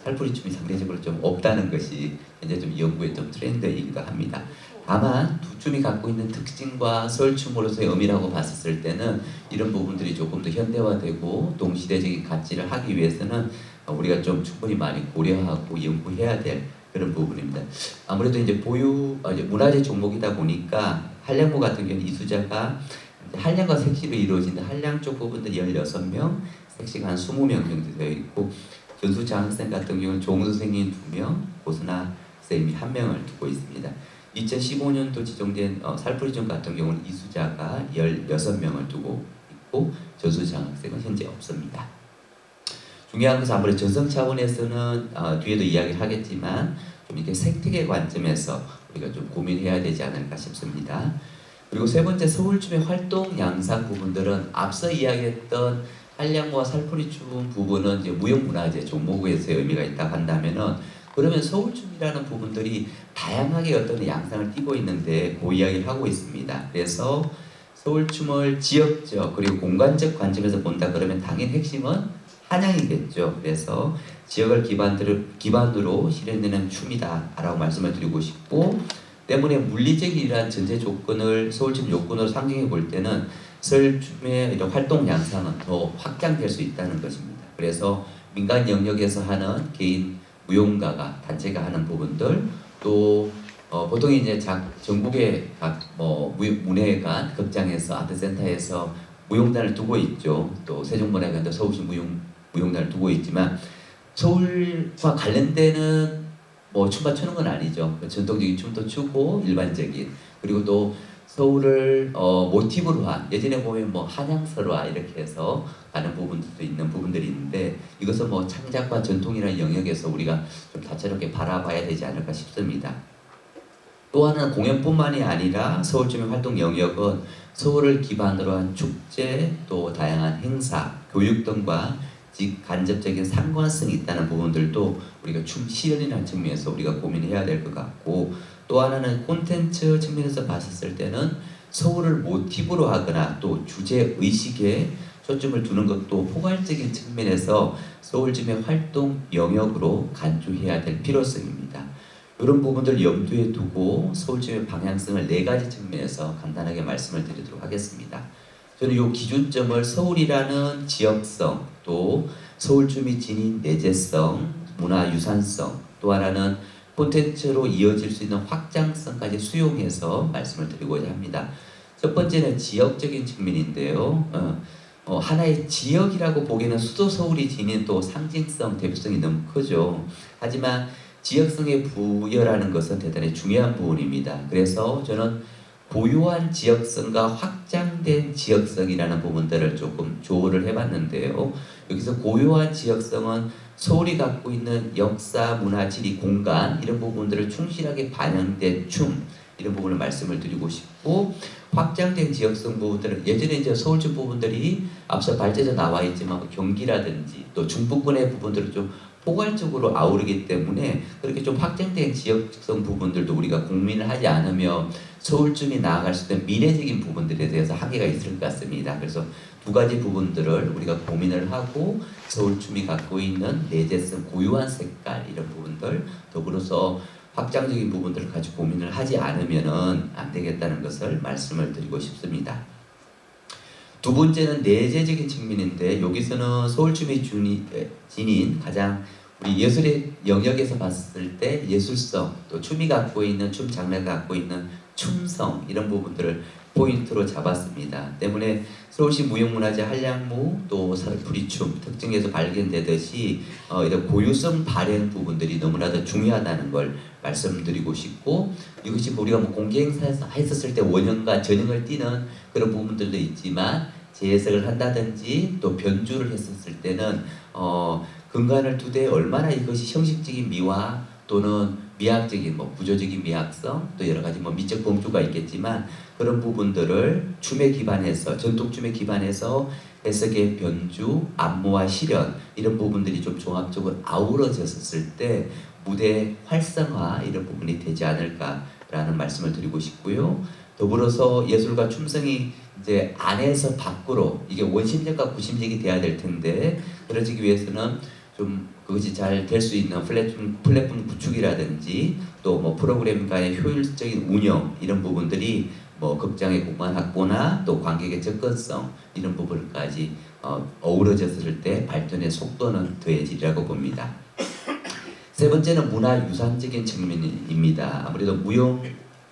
S6: 살풀이춤이 상대적으로 좀 없다는 것이 현재 좀 연구의 좀 트렌드이기도 합니다. 다만 두 춤이 갖고 있는 특징과 서울춤으로서의 의미라고 봤을 때는 이런 부분들이 조금 더 현대화되고 동시대적인 가치를 하기 위해서는 우리가 좀 충분히 많이 고려하고 연구해야 될 그런 부분입니다. 아무래도 이제 이제 문화재 종목이다 보니까 한량무 같은 경우는 이수자가 한량과 색시로 이루어진다. 한량 쪽 부분들이 16명, 색시가 한 20명 정도 되어 있고 전수 장학생 같은 경우는 종 선생님 2명, 고선아 쌤이 1명을 두고 있습니다. 2015년도 지정된 살풀이종 같은 경우는 이수자가 16명을 두고 있고 전수 장학생은 현재 없습니다. 중요한 것은 아무래도 전성 차원에서는 뒤에도 이야기를 하겠지만 좀 이렇게 생태계 관점에서 우리가 좀 고민해야 되지 않을까 싶습니다. 그리고 세 번째 서울춤의 활동 양상 부분들은 앞서 이야기했던 한량무와 살풀이춤 부분은 이제 무형문화재 종목에서의 의미가 있다 한다면은 그러면 서울춤이라는 부분들이 다양하게 어떤 양상을 띠고 있는데 그 이야기를 하고 있습니다. 그래서 서울춤을 지역적 그리고 공간적 관점에서 본다 그러면 당연히 핵심은 한양이겠죠. 그래서 지역을 기반으로 실현되는 춤이다라고 말씀을 드리고 싶고 때문에 물리적이란 전제 조건을 서울춤 요건으로 상정해 볼 때는 서울춤의 이런 활동 양상은 더 확장될 수 있다는 것입니다. 그래서 민간 영역에서 하는 개인 무용가가 단체가 하는 부분들 또 보통 이제 전국의 각 문예관 극장에서 아트센터에서 무용단을 두고 있죠. 또 세종문화회관도 서울시 무용단을 두고 있지만 서울과 관련되는 춤만 추는 건 아니죠. 전통적인 춤도 추고 일반적인 그리고 또 서울을 모티브로 한 예전에 보면 한양설화 이렇게 해서 가는 부분들도 있는 부분들이 있는데 이것은 창작과 전통이라는 영역에서 우리가 좀 다채롭게 바라봐야 되지 않을까 싶습니다. 또 하나는 공연뿐만이 아니라 서울춤의 활동 영역은 서울을 기반으로 한 축제 또 다양한 행사, 교육 등과 직간접적인 상관성이 있다는 부분들도 우리가 춤 실현이라는 측면에서 우리가 고민해야 될 것 같고 또 하나는 콘텐츠 측면에서 봤을 때는 서울을 모티브로 하거나 또 주제 의식에 초점을 두는 것도 포괄적인 측면에서 서울춤의 활동 영역으로 간주해야 될 필요성입니다. 이런 부분들 염두에 두고 서울춤의 방향성을 4가지 측면에서 간단하게 말씀을 드리도록 하겠습니다. 저는 이 기준점을 서울이라는 지역성, 또 서울춤이 지닌 내재성, 문화유산성, 또 하나는 콘텐츠로 이어질 수 있는 확장성까지 수용해서 말씀을 드리고자 합니다. 첫 번째는 지역적인 측면인데요. 하나의 지역이라고 보기에는 수도 서울이 지닌 또 상징성, 대표성이 너무 크죠. 하지만 지역성의 부여라는 것은 대단히 중요한 부분입니다. 그래서 저는 고유한 지역성과 확장된 지역성이라는 부분들을 조금 조언을 해봤는데요. 여기서 고유한 지역성은 서울이 갖고 있는 역사, 문화, 지리, 공간 이런 부분들을 충실하게 반영된 춤 이런 부분을 말씀을 드리고 싶고 확장된 지역성 부분들은 예전에 이제 서울춤 부분들이 앞서 발제에서 나와 있지만 경기라든지 또 중부권의 부분들을 좀 포괄적으로 아우르기 때문에 그렇게 좀 확장된 지역성 부분들도 우리가 고민을 하지 않으면 서울춤이 나아갈 수 있는 미래적인 부분들에 대해서 한계가 있을 것 같습니다. 그래서 2가지 부분들을 우리가 고민을 하고 서울춤이 갖고 있는 내재성, 고유한 색깔 이런 부분들 더불어서 확장적인 부분들을 가지고 고민을 하지 않으면은 안 되겠다는 것을 말씀을 드리고 싶습니다. 2번째는 내재적인 측면인데 여기서는 서울춤이 지닌 가장 우리 예술의 영역에서 봤을 때 예술성 또 춤이 갖고 있는 춤 장르가 갖고 있는 춤성 이런 부분들을 포인트로 잡았습니다. 때문에 서울시 무형문화재 한량무 또 살풀이춤 특징에서 발견되듯이 이런 고유성 발현 부분들이 너무나도 중요하다는 걸 말씀드리고 싶고 이것이 우리가 공개 행사에서 했었을 때 원형과 전형을 띠는 그런 부분들도 있지만 재해석을 한다든지 또 변주를 했었을 때는 근간을 두되 얼마나 이것이 형식적인 미화 또는 미학적인 구조적인 미학성 또 여러 가지 미적 범주가 있겠지만 그런 부분들을 춤에 기반해서 전통 춤에 기반해서 해석의 변주, 안무와 실현 이런 부분들이 좀 종합적으로 아우러졌을 때 무대 활성화 이런 부분이 되지 않을까라는 말씀을 드리고 싶고요. 더불어서 예술과 춤성이 이제 안에서 밖으로 이게 원심력과 구심력이 돼야 될 텐데 그러기 위해서는 좀 그것이 잘 될 수 있는 플랫폼 구축이라든지 또 뭐 프로그램과의 효율적인 운영 이런 부분들이 뭐 극장의 공간 확보나 또 관객의 접근성 이런 부분까지 어우러졌을 때 발전의 속도는 더해지리라고 봅니다. 세 번째는 문화유산적인 측면입니다. 아무래도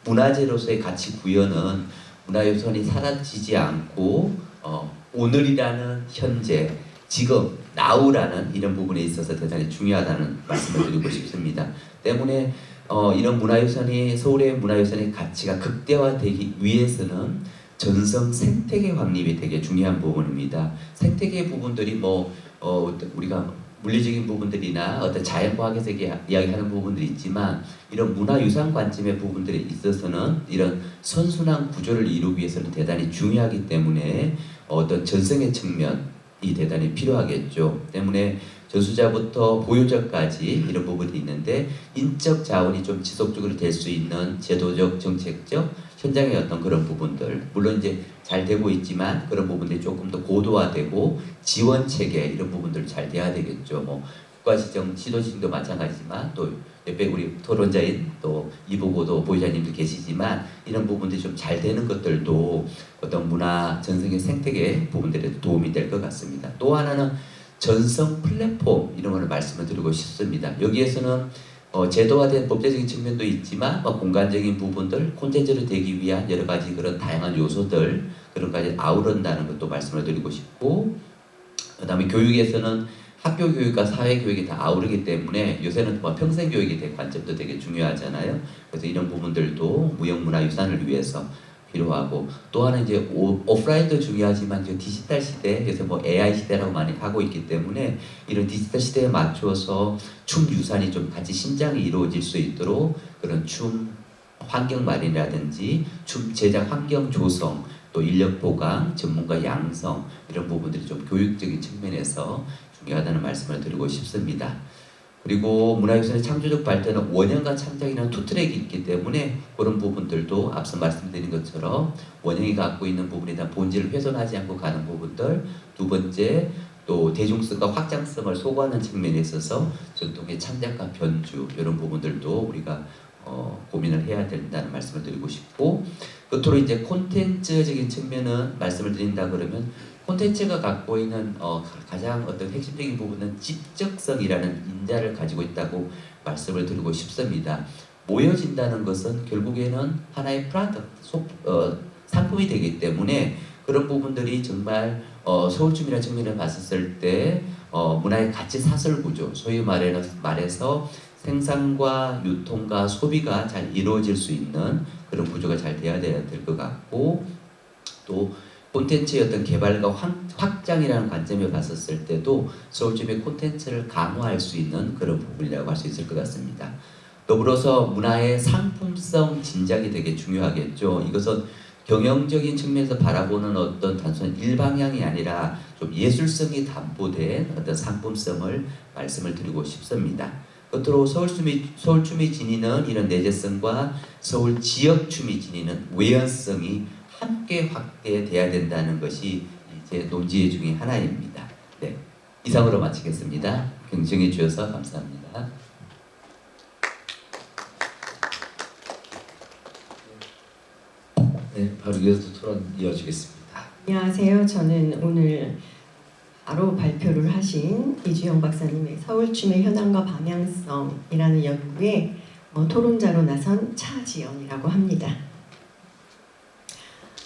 S6: 문화재로서의 가치 구현은 문화유산이 사라지지 않고 오늘이라는 현재, 지금, now라는 이런 부분에 있어서 대단히 중요하다는 말씀을 드리고 싶습니다. 때문에 이런 문화유산이 서울의 문화유산의 가치가 극대화되기 위해서는 전성 생태계 확립이 되게 중요한 부분입니다. 생태계 부분들이 우리가 물리적인 부분들이나 어떤 자연과학에서 이야기하는 부분들이 있지만 이런 문화유산 관점의 부분들에 있어서는 이런 선순환 구조를 이루기 위해서는 대단히 중요하기 때문에 어떤 전성의 측면이 대단히 필요하겠죠. 때문에 전수자부터 보유자까지 이런 부분이 있는데 인적 자원이 좀 지속적으로 될 수 있는 제도적, 정책적, 현장의 어떤 그런 부분들 물론 이제 잘 되고 있지만 그런 부분들이 조금 더 고도화되고 지원 체계 이런 부분들 잘 돼야 되겠죠. 뭐 국가시정, 시도시정도 마찬가지지만 또 옆에 우리 토론자인 또 이보고도 보유자님도 계시지만 이런 부분들이 좀 잘 되는 것들도 어떤 문화 전성의 생태계 부분들에 도움이 될 것 같습니다. 또 하나는 전성 플랫폼 이런 거를 말씀을 드리고 싶습니다. 여기에서는 제도화된 법제적인 측면도 있지만 공간적인 부분들, 콘텐츠로 되기 위한 여러 가지 그런 다양한 요소들 그런 까지 아우른다는 것도 말씀을 드리고 싶고 그 다음에 교육에서는 학교 교육과 사회 교육이 다 아우르기 때문에 요새는 평생 교육에 대한 관점도 되게 중요하잖아요. 그래서 이런 부분들도 무형문화유산을 위해서 필요하고 또 하나 이제 오프라인도 중요하지만 이제 디지털 시대 그래서 AI 시대라고 많이 하고 있기 때문에 이런 디지털 시대에 맞춰서 춤 유산이 좀 같이 신장이 이루어질 수 있도록 그런 춤 환경 마련이라든지 춤 제작 환경 조성 또 인력 보강 전문가 양성 이런 부분들이 좀 교육적인 측면에서 중요하다는 말씀을 드리고 싶습니다. 그리고 문화유산의 창조적 발전은 원형과 창작이라는 투 트랙이 있기 때문에 그런 부분들도 앞서 말씀드린 것처럼 원형이 갖고 있는 부분에 대한 본질을 훼손하지 않고 가는 부분들 두 번째 또 대중성과 확장성을 소구하는 측면에 있어서 전통의 창작과 변주 이런 부분들도 우리가 고민을 해야 된다는 말씀을 드리고 싶고 끝으로 이제 콘텐츠적인 측면은 말씀을 드린다 그러면 콘텐츠가 갖고 있는 가장 어떤 핵심적인 부분은 지적성이라는 인자를 가지고 있다고 말씀을 드리고 싶습니다. 모여진다는 것은 결국에는 하나의 상품이 되기 때문에 그런 부분들이 정말 서울춤이라는 측면을 봤을 때 문화의 가치 사슬 구조, 소위 말해서 생산과 유통과 소비가 잘 이루어질 수 있는 그런 구조가 잘 돼야 될 것 같고 또 콘텐츠의 어떤 개발과 확장이라는 관점에 봤었을 때도 서울집의 콘텐츠를 강화할 수 있는 그런 부분이라고 할 수 있을 것 같습니다. 더불어서 문화의 상품성 진작이 되게 중요하겠죠. 이것은 경영적인 측면에서 바라보는 어떤 단순한 일방향이 아니라 좀 예술성이 담보된 어떤 상품성을 말씀을 드리고 싶습니다. 끝으로 서울춤이 지니는 이런 내재성과 서울 지역춤이 지니는 외연성이 함께 확대돼야 된다는 것이 제 논지 중에 하나입니다. 네, 이상으로 마치겠습니다. 경청해 주셔서 감사합니다.
S1: 네, 바로 이어서 토론 이어지겠습니다.
S7: 안녕하세요. 저는 오늘 바로 발표를 하신 이주영 박사님의 서울춤의 현황과 방향성이라는 연구에 토론자로 나선 차지연이라고 합니다.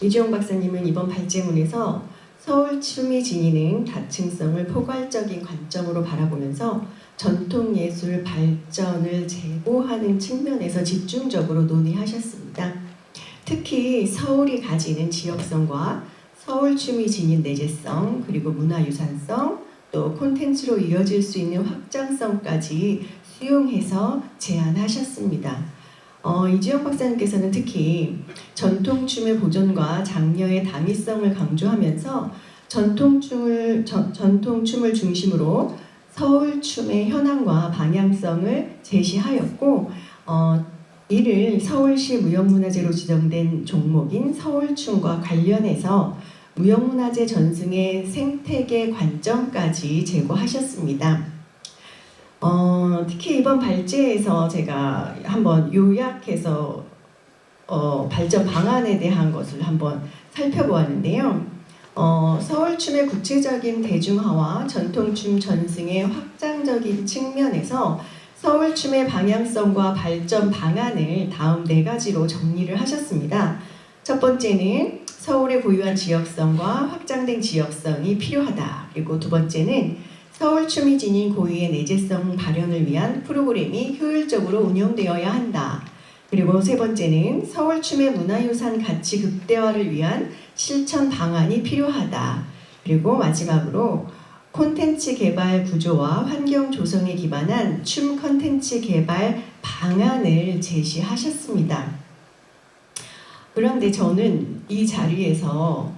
S7: 이주영 박사님은 이번 발제문에서 서울춤이 지니는 다층성을 포괄적인 관점으로 바라보면서 전통예술 발전을 제고하는 측면에서 집중적으로 논의하셨습니다. 특히 서울이 가지는 지역성과 서울춤이 지닌 내재성, 그리고 문화유산성, 또 콘텐츠로 이어질 수 있는 확장성까지 수용해서 제안하셨습니다. 이주영 박사님께서는 특히 전통춤의 보존과 장려의 당위성을 강조하면서 전통춤을 중심으로 서울춤의 현황과 방향성을 제시하였고 이를 서울시 무형문화재로 지정된 종목인 서울춤과 관련해서 무형문화재 전승의 생태계 관점까지 제고하셨습니다. 특히 이번 발제에서 제가 한번 요약해서 발전 방안에 대한 것을 한번 살펴보았는데요. 서울춤의 구체적인 대중화와 전통춤 전승의 확장적인 측면에서 서울춤의 방향성과 발전 방안을 다음 4가지로 정리를 하셨습니다. 첫 번째는 서울의 고유한 지역성과 확장된 지역성이 필요하다. 그리고 두 번째는 서울춤이 지닌 고유의 내재성 발현을 위한 프로그램이 효율적으로 운영되어야 한다. 그리고 세 번째는 서울춤의 문화유산 가치 극대화를 위한 실천 방안이 필요하다. 그리고 마지막으로 콘텐츠 개발 구조와 환경 조성에 기반한 춤 콘텐츠 개발 방안을 제시하셨습니다. 그런데 저는 이 자리에서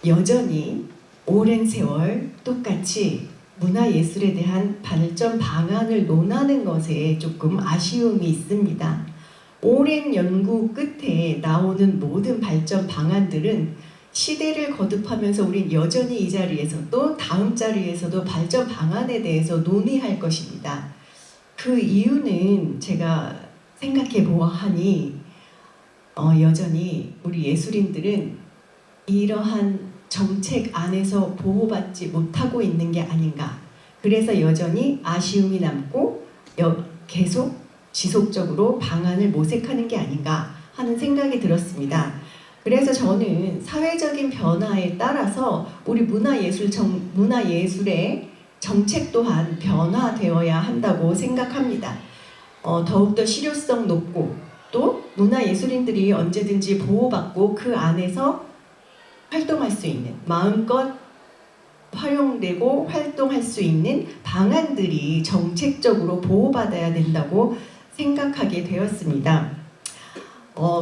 S7: 여전히 오랜 세월 똑같이 문화예술에 대한 발전 방안을 논하는 것에 조금 아쉬움이 있습니다. 오랜 연구 끝에 나오는 모든 발전 방안들은 시대를 거듭하면서 우린 여전히 이 자리에서도 다음 자리에서도 발전 방안에 대해서 논의할 것입니다. 그 이유는 제가 생각해 보아하니 여전히 우리 예술인들은 이러한 정책 안에서 보호받지 못하고 있는 게 아닌가. 그래서 여전히 아쉬움이 남고 계속 지속적으로 방안을 모색하는 게 아닌가 하는 생각이 들었습니다. 그래서 저는 사회적인 변화에 따라서 우리 문화예술의 정책 또한 변화되어야 한다고 생각합니다. 더욱더 실효성 높고 또 문화예술인들이 언제든지 보호받고 그 안에서 활동할 수 있는, 마음껏 활용되고 활동할 수 있는 방안들이 정책적으로 보호받아야 된다고 생각하게 되었습니다.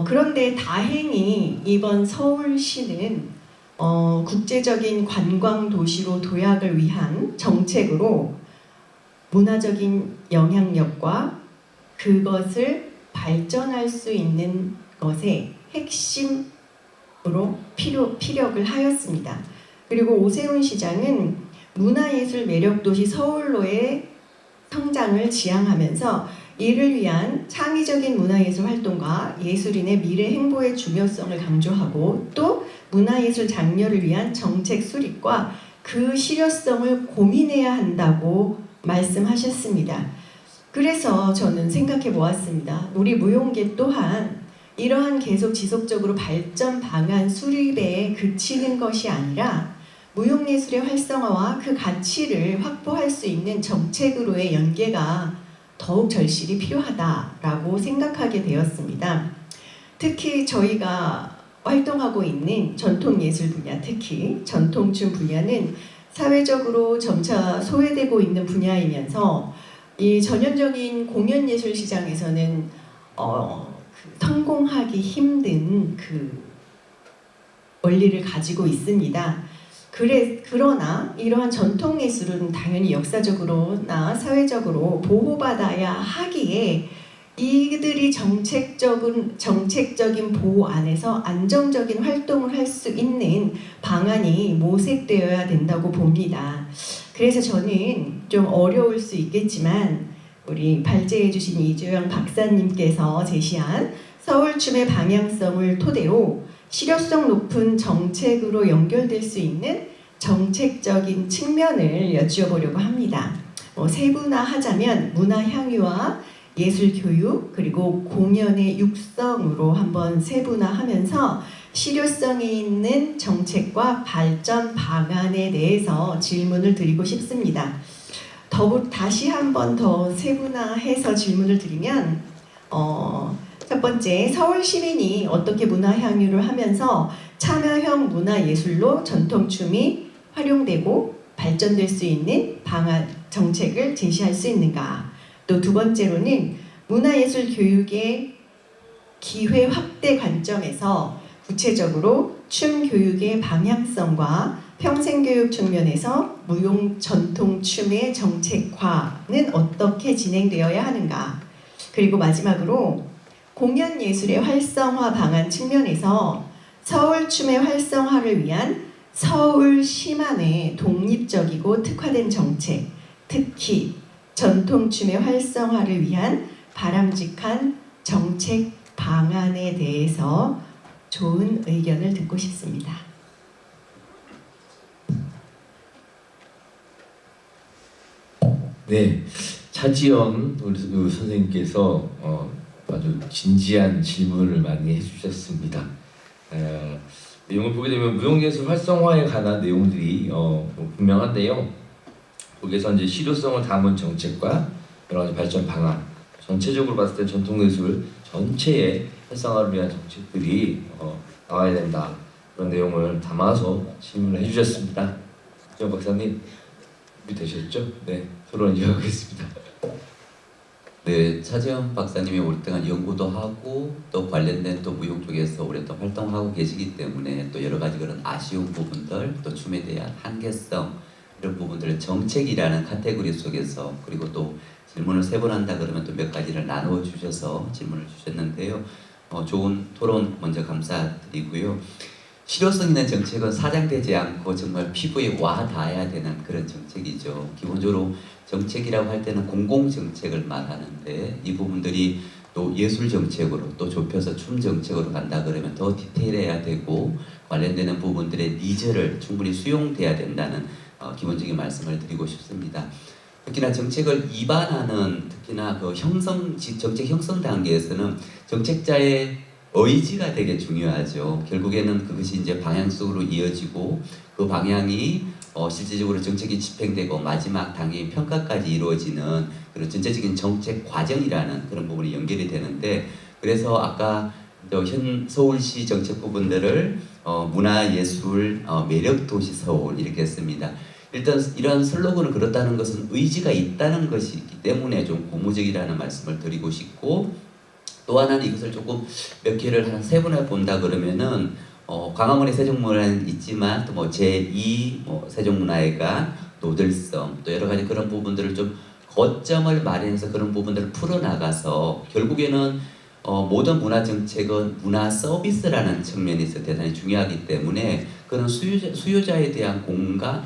S7: 그런데 다행히 이번 서울시는 국제적인 관광 도시로 도약을 위한 정책으로 문화적인 영향력과 그것을 발전할 수 있는 것에 핵심으로 피력을 하였습니다. 그리고 오세훈 시장은 문화예술 매력도시 서울로의 성장을 지향하면서 이를 위한 창의적인 문화예술 활동과 예술인의 미래 행보의 중요성을 강조하고 또 문화예술 장려를 위한 정책 수립과 그 실효성을 고민해야 한다고 말씀하셨습니다. 그래서 저는 생각해 보았습니다. 우리 무용계 또한 이러한 계속 지속적으로 발전 방안 수립에 그치는 것이 아니라 무용예술의 활성화와 그 가치를 확보할 수 있는 정책으로의 연계가 더욱 절실히 필요하다라고 생각하게 되었습니다. 특히 저희가 활동하고 있는 전통예술 분야, 특히 전통춤 분야는 사회적으로 점차 소외되고 있는 분야이면서 이 전형적인 공연예술 시장에서는 성공하기 힘든 그 원리를 가지고 있습니다. 그러나 이러한 전통예술은 당연히 역사적으로나 사회적으로 보호받아야 하기에 이들이 정책적인 보호 안에서 안정적인 활동을 할 수 있는 방안이 모색되어야 된다고 봅니다. 그래서 저는 좀 어려울 수 있겠지만 우리 발제해 주신 이주영 박사님께서 제시한 서울춤의 방향성을 토대로 실효성 높은 정책으로 연결될 수 있는 정책적인 측면을 여쭈어보려고 합니다. 세분화하자면 문화향유와 예술교육 그리고 공연의 육성으로 한번 세분화하면서 실효성이 있는 정책과 발전 방안에 대해서 질문을 드리고 싶습니다. 다시 한번 더 세분화해서 질문을 드리면 첫 번째, 서울 시민이 어떻게 문화향유를 하면서 참여형 문화예술로 전통춤이 활용되고 발전될 수 있는 방안, 정책을 제시할 수 있는가? 또 두 번째로는 문화예술 교육의 기회 확대 관점에서 구체적으로 춤 교육의 방향성과 평생교육 측면에서 무용 전통춤의 정책화는 어떻게 진행되어야 하는가? 그리고 마지막으로 공연예술의 활성화 방안 측면에서 서울춤의 활성화를 위한 서울시만의 독립적이고 특화된 정책, 특히 전통춤의 활성화를 위한 바람직한 정책 방안에 대해서 좋은 의견을 듣고 싶습니다.
S1: 네, 차지연 우리 선생님께서 아주 진지한 질문을 많이 해주셨습니다. 내용을 보게 되면 무용예술 활성화에 관한 내용들이 뭐 분명한데요. 거기에서 이제 실효성을 담은 정책과 여러 가지 발전 방안, 전체적으로 봤을 때 전통예술 전체의 활성화를 위한 정책들이 나와야 된다. 그런 내용을 담아서 질문을 해주셨습니다. 정 박사님 준비되셨죠? 네, 토론 이어가겠습니다.
S6: 네, 차지현 박사님이 오랫동안 연구도 하고 또 관련된 또 무용 쪽에서 오랫동안 활동하고 계시기 때문에 또 여러 가지 그런 아쉬운 부분들, 또 춤에 대한 한계성 이런 부분들을 정책이라는 카테고리 속에서, 그리고 또 질문을 3번 한다 그러면 또 몇 가지를 나누어 주셔서 질문을 주셨는데요. 좋은 토론 먼저 감사드리고요. 실효성 있는 정책은 사장되지 않고 정말 피부에 와 닿아야 되는 그런 정책이죠. 기본적으로 정책이라고 할 때는 공공정책을 말하는데, 이 부분들이 또 예술 정책으로 또 좁혀서 춤 정책으로 간다 그러면 더 디테일해야 되고, 관련되는 부분들의 니즈를 충분히 수용돼야 된다는 기본적인 말씀을 드리고 싶습니다. 특히나 정책을 입안하는, 특히나 그 정책 형성 단계에서는 정책자의 의지가 되게 중요하죠. 결국에는 그것이 이제 방향 속으로 이어지고, 그 방향이 실질적으로 정책이 집행되고 마지막 단계의 평가까지 이루어지는 그런 전체적인 정책 과정이라는 그런 부분이 연결이 되는데, 그래서 아까 현 서울시 정책 부분들을 문화예술 매력도시 서울 이렇게 했습니다. 일단 이런 슬로건을 그렇다는 것은 의지가 있다는 것이기 때문에 좀 고무적이라는 말씀을 드리고 싶고, 또 하나는 이것을 조금 몇 개를 한 3번에 본다 그러면은 광화문의 세종문화는 있지만 또 뭐 제2 세종문화회관, 노들성, 또 여러 가지 그런 부분들을 좀 거점을 마련해서 그런 부분들을 풀어나가서 결국에는 모든 문화 정책은 문화 서비스라는 측면에서 대단히 중요하기 때문에 그런 수요자에 대한 공감,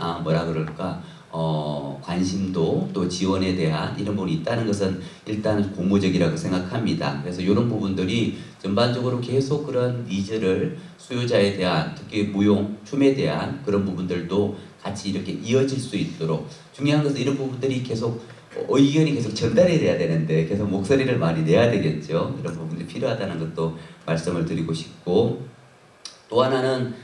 S6: 관심도 또 지원에 대한 이런 부분이 있다는 것은 일단 고무적이라고 생각합니다. 그래서 이런 부분들이 전반적으로 계속 그런 니즈를 수요자에 대한, 특히 무용, 춤에 대한 그런 부분들도 같이 이렇게 이어질 수 있도록, 중요한 것은 이런 부분들이 계속 의견이 계속 전달이 돼야 되는데 계속 목소리를 많이 내야 되겠죠. 이런 부분들이 필요하다는 것도 말씀을 드리고 싶고, 또 하나는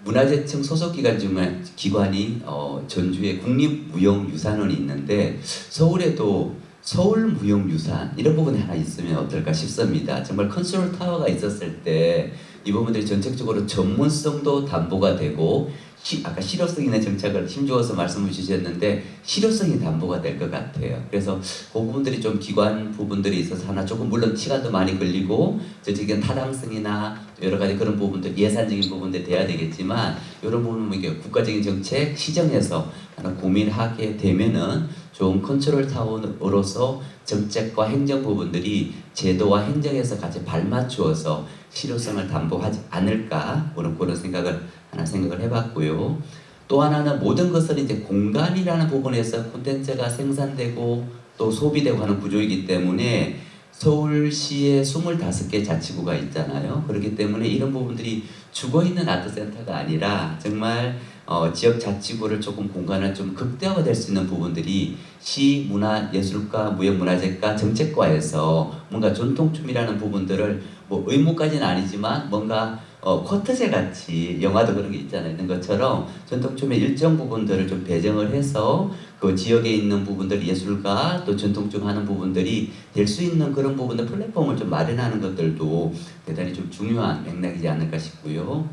S6: 문화재청 소속 기관이 전주에 국립무용유산원이 있는데, 서울에도 서울무용유산 이런 부분이 하나 있으면 어떨까 싶습니다. 정말 컨트롤 타워가 있었을 때 이 부분들이 전체적으로 전문성도 담보가 되고, 아까 실효성 있는 정책을 힘주어서 말씀을 주셨는데 실효성이 담보가 될 것 같아요. 그래서 그 부분들이 좀 기관 부분들이 있어서 하나 조금, 물론 시간도 많이 걸리고 전체적인 타당성이나 여러 가지 그런 부분들, 예산적인 부분들이 돼야 되겠지만, 이런 부분은 이게 국가적인 정책 시정에서 하나 고민하게 되면은 좋은 컨트롤 타워로서 정책과 행정 부분들이 제도와 행정에서 같이 발맞추어서 실효성을 담보하지 않을까, 그런 생각을 해봤고요. 또 하나는 모든 것을 이제 공간이라는 부분에서 콘텐츠가 생산되고 또 소비되고 하는 구조이기 때문에, 서울시에 25개 자치구가 있잖아요. 그렇기 때문에 이런 부분들이 죽어있는 아트센터가 아니라 정말 지역 자치구를 조금 공간을 좀 극대화될 수 있는 부분들이 시 문화예술과 무형문화재과 정책과에서 뭔가 전통춤이라는 부분들을 뭐 의무까지는 아니지만 뭔가 쿼트제 같이, 영화도 그런 게 있잖아요. 있는 것처럼 전통춤의 일정 부분들을 좀 배정을 해서 그 지역에 있는 부분들, 예술가 또 전통춤 하는 부분들이 될 수 있는 그런 부분들 플랫폼을 좀 마련하는 것들도 대단히 좀 중요한 맥락이지 않을까 싶고요.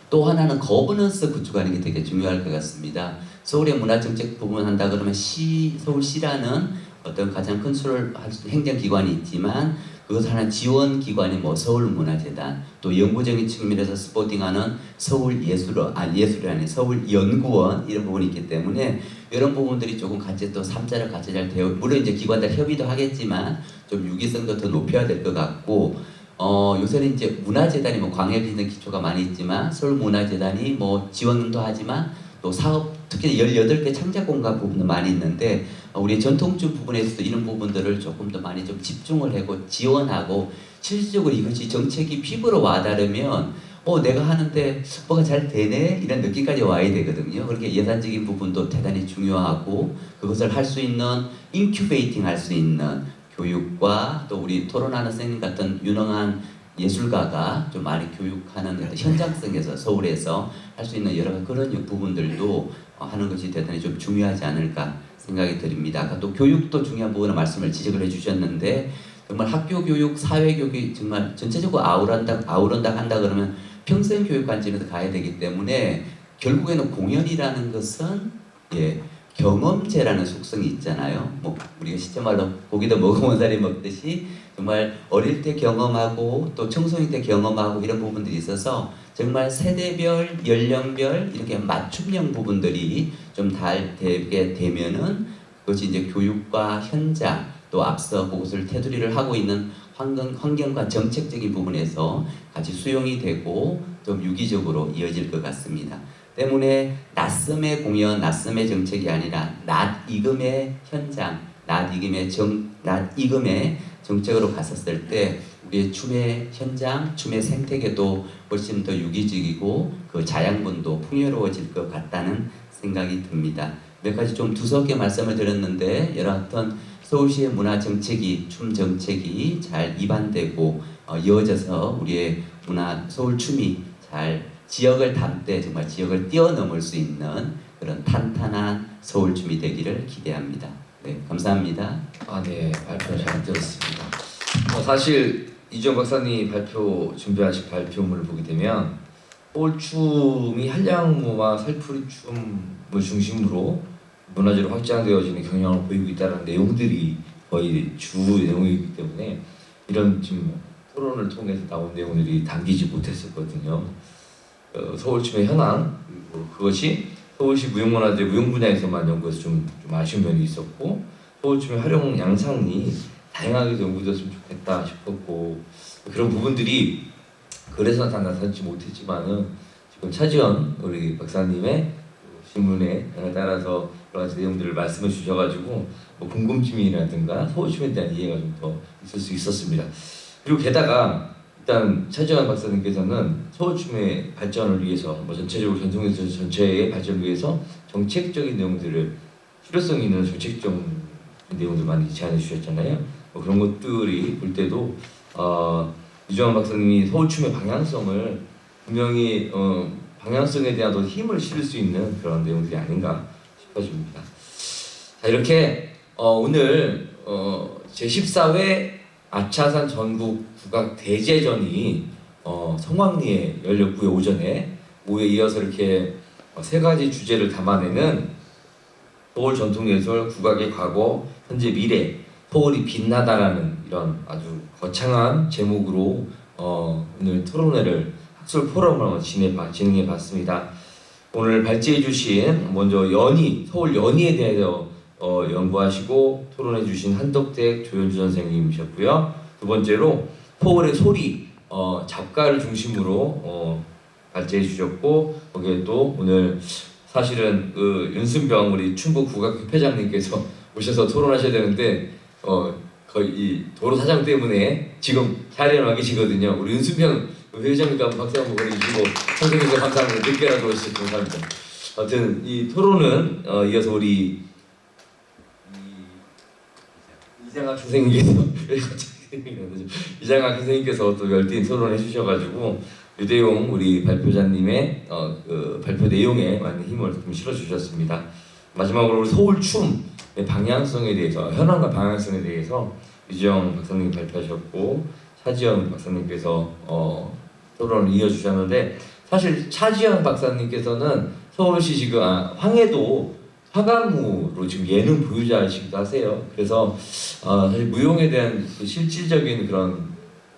S6: 또 하나는 거버넌스 구축하는 게 되게 중요할 것 같습니다. 서울의 문화정책 부분 한다 그러면 서울시라는 어떤 가장 컨트롤 행정기관이 있지만, 그것 하나 지원기관이 뭐 서울문화재단, 또 연구적인 측면에서 스포팅하는 서울연구원 이런 부분이 있기 때문에, 이런 부분들이 조금 같이 또 3자를 같이 잘 되어, 물론 이제 기관들 협의도 하겠지만 좀 유기성도 더 높여야 될 것 같고, 요새는 이제 문화재단이 뭐 광역에 있는 기초가 많이 있지만 서울문화재단이 뭐 지원도 하지만 또 사업 특히 18개 창작 공간 부분도 많이 있는데 우리 전통주 부분에서도 이런 부분들을 조금 더 많이 좀 집중을 하고 지원하고 실질적으로 이것이 정책이 피부로 와닿으면 내가 하는데 뭐가 잘 되네 이런 느낌까지 와야 되거든요. 그렇게 예산적인 부분도 대단히 중요하고 그것을 할 수 있는 인큐베이팅 할 수 있는 교육과 또 우리 토론하는 선생님 같은 유능한 예술가가 좀 많이 교육하는 현장성에서 서울에서 할 수 있는 여러 그런 부분들도 하는 것이 대단히 좀 중요하지 않을까 생각이 드립니다. 아까 또 교육도 중요한 부분을 말씀을 지적을 해주셨는데 정말 학교 교육, 사회 교육이 정말 전체적으로 아우른다 한다 그러면 평생 교육 관점에서 가야 되기 때문에 결국에는 공연이라는 것은 경험제라는 속성이 있잖아요. 뭐 우리가 쉽게 말로 고기도 먹어본 사람이 먹듯이 정말 어릴 때 경험하고 또 청소년 때 경험하고 이런 부분들이 있어서 정말 세대별, 연령별 이렇게 맞춤형 부분들이 좀 되게 되면은 그것이 이제 교육과 현장 또 앞서 그것을 테두리를 하고 있는 환경과 정책적인 부분에서 같이 수용이 되고 좀 유기적으로 이어질 것 같습니다. 때문에 낯섦의 공연, 낯섦의 정책이 아니라 낯익음의 현장, 낯익음의 정책으로 갔었을 때 우리의 춤의 현장, 춤의 생태계도 훨씬 더 유기적이고 그 자양분도 풍요로워질 것 같다는 생각이 듭니다. 몇 가지 좀 두서없게 말씀을 드렸는데 여러분 서울시의 문화 정책이 춤 정책이 잘 입안되고 이어져서 우리의 문화 서울 춤이 잘 지역을 담되 정말 지역을 뛰어넘을 수 있는 그런 탄탄한 서울 춤이 되기를 기대합니다. 네, 감사합니다.
S1: 네, 발표 잘 들었습니다. 사실 이주영 박사님 준비하신 발표물을 보게 되면 서울춤이 한량무와 살풀이 춤을 중심으로 문화재로 확장되어지는 경향을 보이고 있다는 내용들이 거의 주 내용이기 때문에 이런 지금 토론을 통해서 나온 내용들이 담기지 못했었거든요. 서울춤의 현황 그것이 서울시 무형문화재 무형 분야에서만 연구해서 좀 아쉬운 면이 있었고 서울춤의 활용 양상이 다양하게 연구됐으면 좋겠다 싶었고 그런 부분들이 그래서 다 나타나지 못했지만은 지금 차지원 우리 박사님의 질문에 따라서 여러 가지 내용들을 말씀해 주셔가지고 뭐 궁금증이라든가 서울춤에 대한 이해가 좀 더 있을 수 있었습니다. 그리고 게다가 일단 차지원 박사님께서는 서울춤의 발전을 위해서 뭐 전체적으로 전통예술 전체의 발전을 위해서 정책적인 내용들을 실효성 있는 정책적 내용들 많이 제안해 주셨잖아요. 뭐 그런 것들이 볼 때도 이주환 박사님이 서울춤의 방향성을 분명히 방향성에 대한 더 힘을 실을 수 있는 그런 내용들이 아닌가 싶어집니다. 자, 이렇게 오늘 제14회 아차산 전국 국악 대제전이 성황리에 열렸고요. 오후에 이어서 이렇게 세 가지 주제를 담아내는 서울 전통예술, 국악의 과거, 현재, 미래, 서울이 빛나다라는 이런 아주 거창한 제목으로 오늘 토론회를 학술 포럼을 진행해 봤습니다. 오늘 발제해 주신 먼저 서울 연희에 대해서 연구하시고 토론해 주신 한덕택 조현주 선생님이셨고요. 두 번째로 서울의 소리 작가를 중심으로 발제해 주셨고 거기에 또 오늘 사실은 윤순병 우리 충북 국악협회장님께서 오셔서 토론하셔야 되는데 거의 이 도로 사장 때문에 지금 자리에 와 계시거든요. 우리 윤순병 회장님과 박수 한번 보내주시고 선생님께 감사합니다. 늦게라도 오셔서 감사합니다. 아무튼 이 토론은 이어서 우리 이장학 선생님께서 또 열띤 토론해 주셔가지고 유대용 우리 발표자님의 그 발표 내용에 많은 힘을 좀 실어주셨습니다. 마지막으로 우리 서울춤의 방향성에 대해서 현황과 방향성에 대해서 이주영 박사님 발표하셨고 차지연 박사님께서 토론을 이어주셨는데 사실 차지연 박사님께서는 서울시 지금 황해도 화가무로 지금 예능 보유자이시기도 하세요. 그래서 사실 무용에 대한 그 실질적인 그런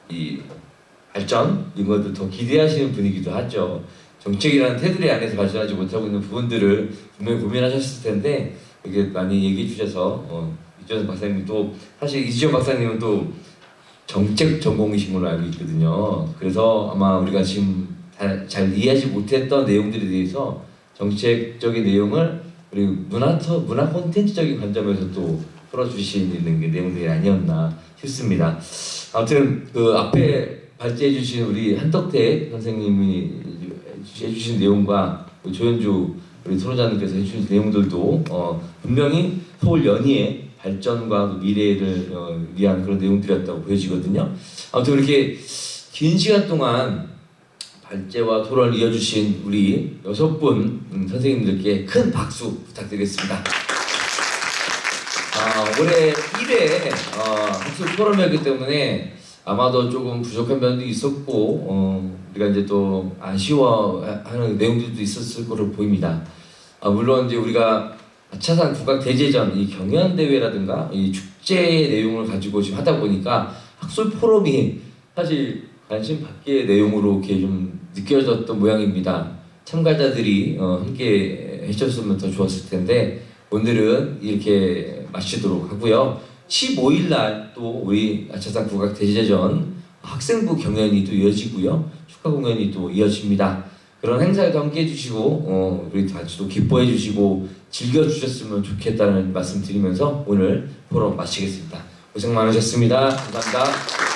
S1: 이 발전 이런 것들 더 기대하시는 분이기도 하죠. 정책이라는 테두리 안에서 발전하지 못하고 있는 부분들을 분명히 고민하셨을 텐데 이게 많이 얘기해 주셔서 이주영 박사님도 사실 이주영 박사님은 또 정책 전공이신 걸로 알고 있거든요. 그래서 아마 우리가 지금 잘 이해하지 못했던 내용들에 대해서 정책적인 내용을 우리 문화 콘텐츠적인 관점에서 또 풀어주시는 게 내용들이 아니었나 싶습니다. 아무튼 그 앞에 발제해주신 우리 한덕태 선생님이 해주신 내용과 조현주 우리 토론자님께서 해주신 내용들도 분명히 서울 연희의 발전과 미래를 위한 그런 내용들이었다고 보여지거든요. 아무튼 이렇게 긴 시간 동안 발제와 토론을 이어주신 우리 6분 선생님들께 큰 박수 부탁드리겠습니다. 올해 1회 학술 토론이었기 때문에 아마도 조금 부족한 면도 있었고 우리가 이제 또 아쉬워하는 내용들도 있었을 거로 보입니다. 물론 이제 우리가 아차산 국악 대제전 이 경연 대회라든가 이 축제의 내용을 가지고 지금 하다 보니까 학술 포럼이 사실 관심 밖의 내용으로 이렇게 좀 느껴졌던 모양입니다. 참가자들이 함께 해줬으면 더 좋았을 텐데 오늘은 이렇게 마치도록 하고요. 15일 날 또 우리 아차산 국악 대제전 학생부 경연이 또 이어지고요. 축하 공연이 또 이어집니다. 그런 행사에도 함께 해주시고 우리 같이 또 기뻐해 주시고 즐겨주셨으면 좋겠다는 말씀 드리면서 오늘 포럼 마치겠습니다. 고생 많으셨습니다. 감사합니다.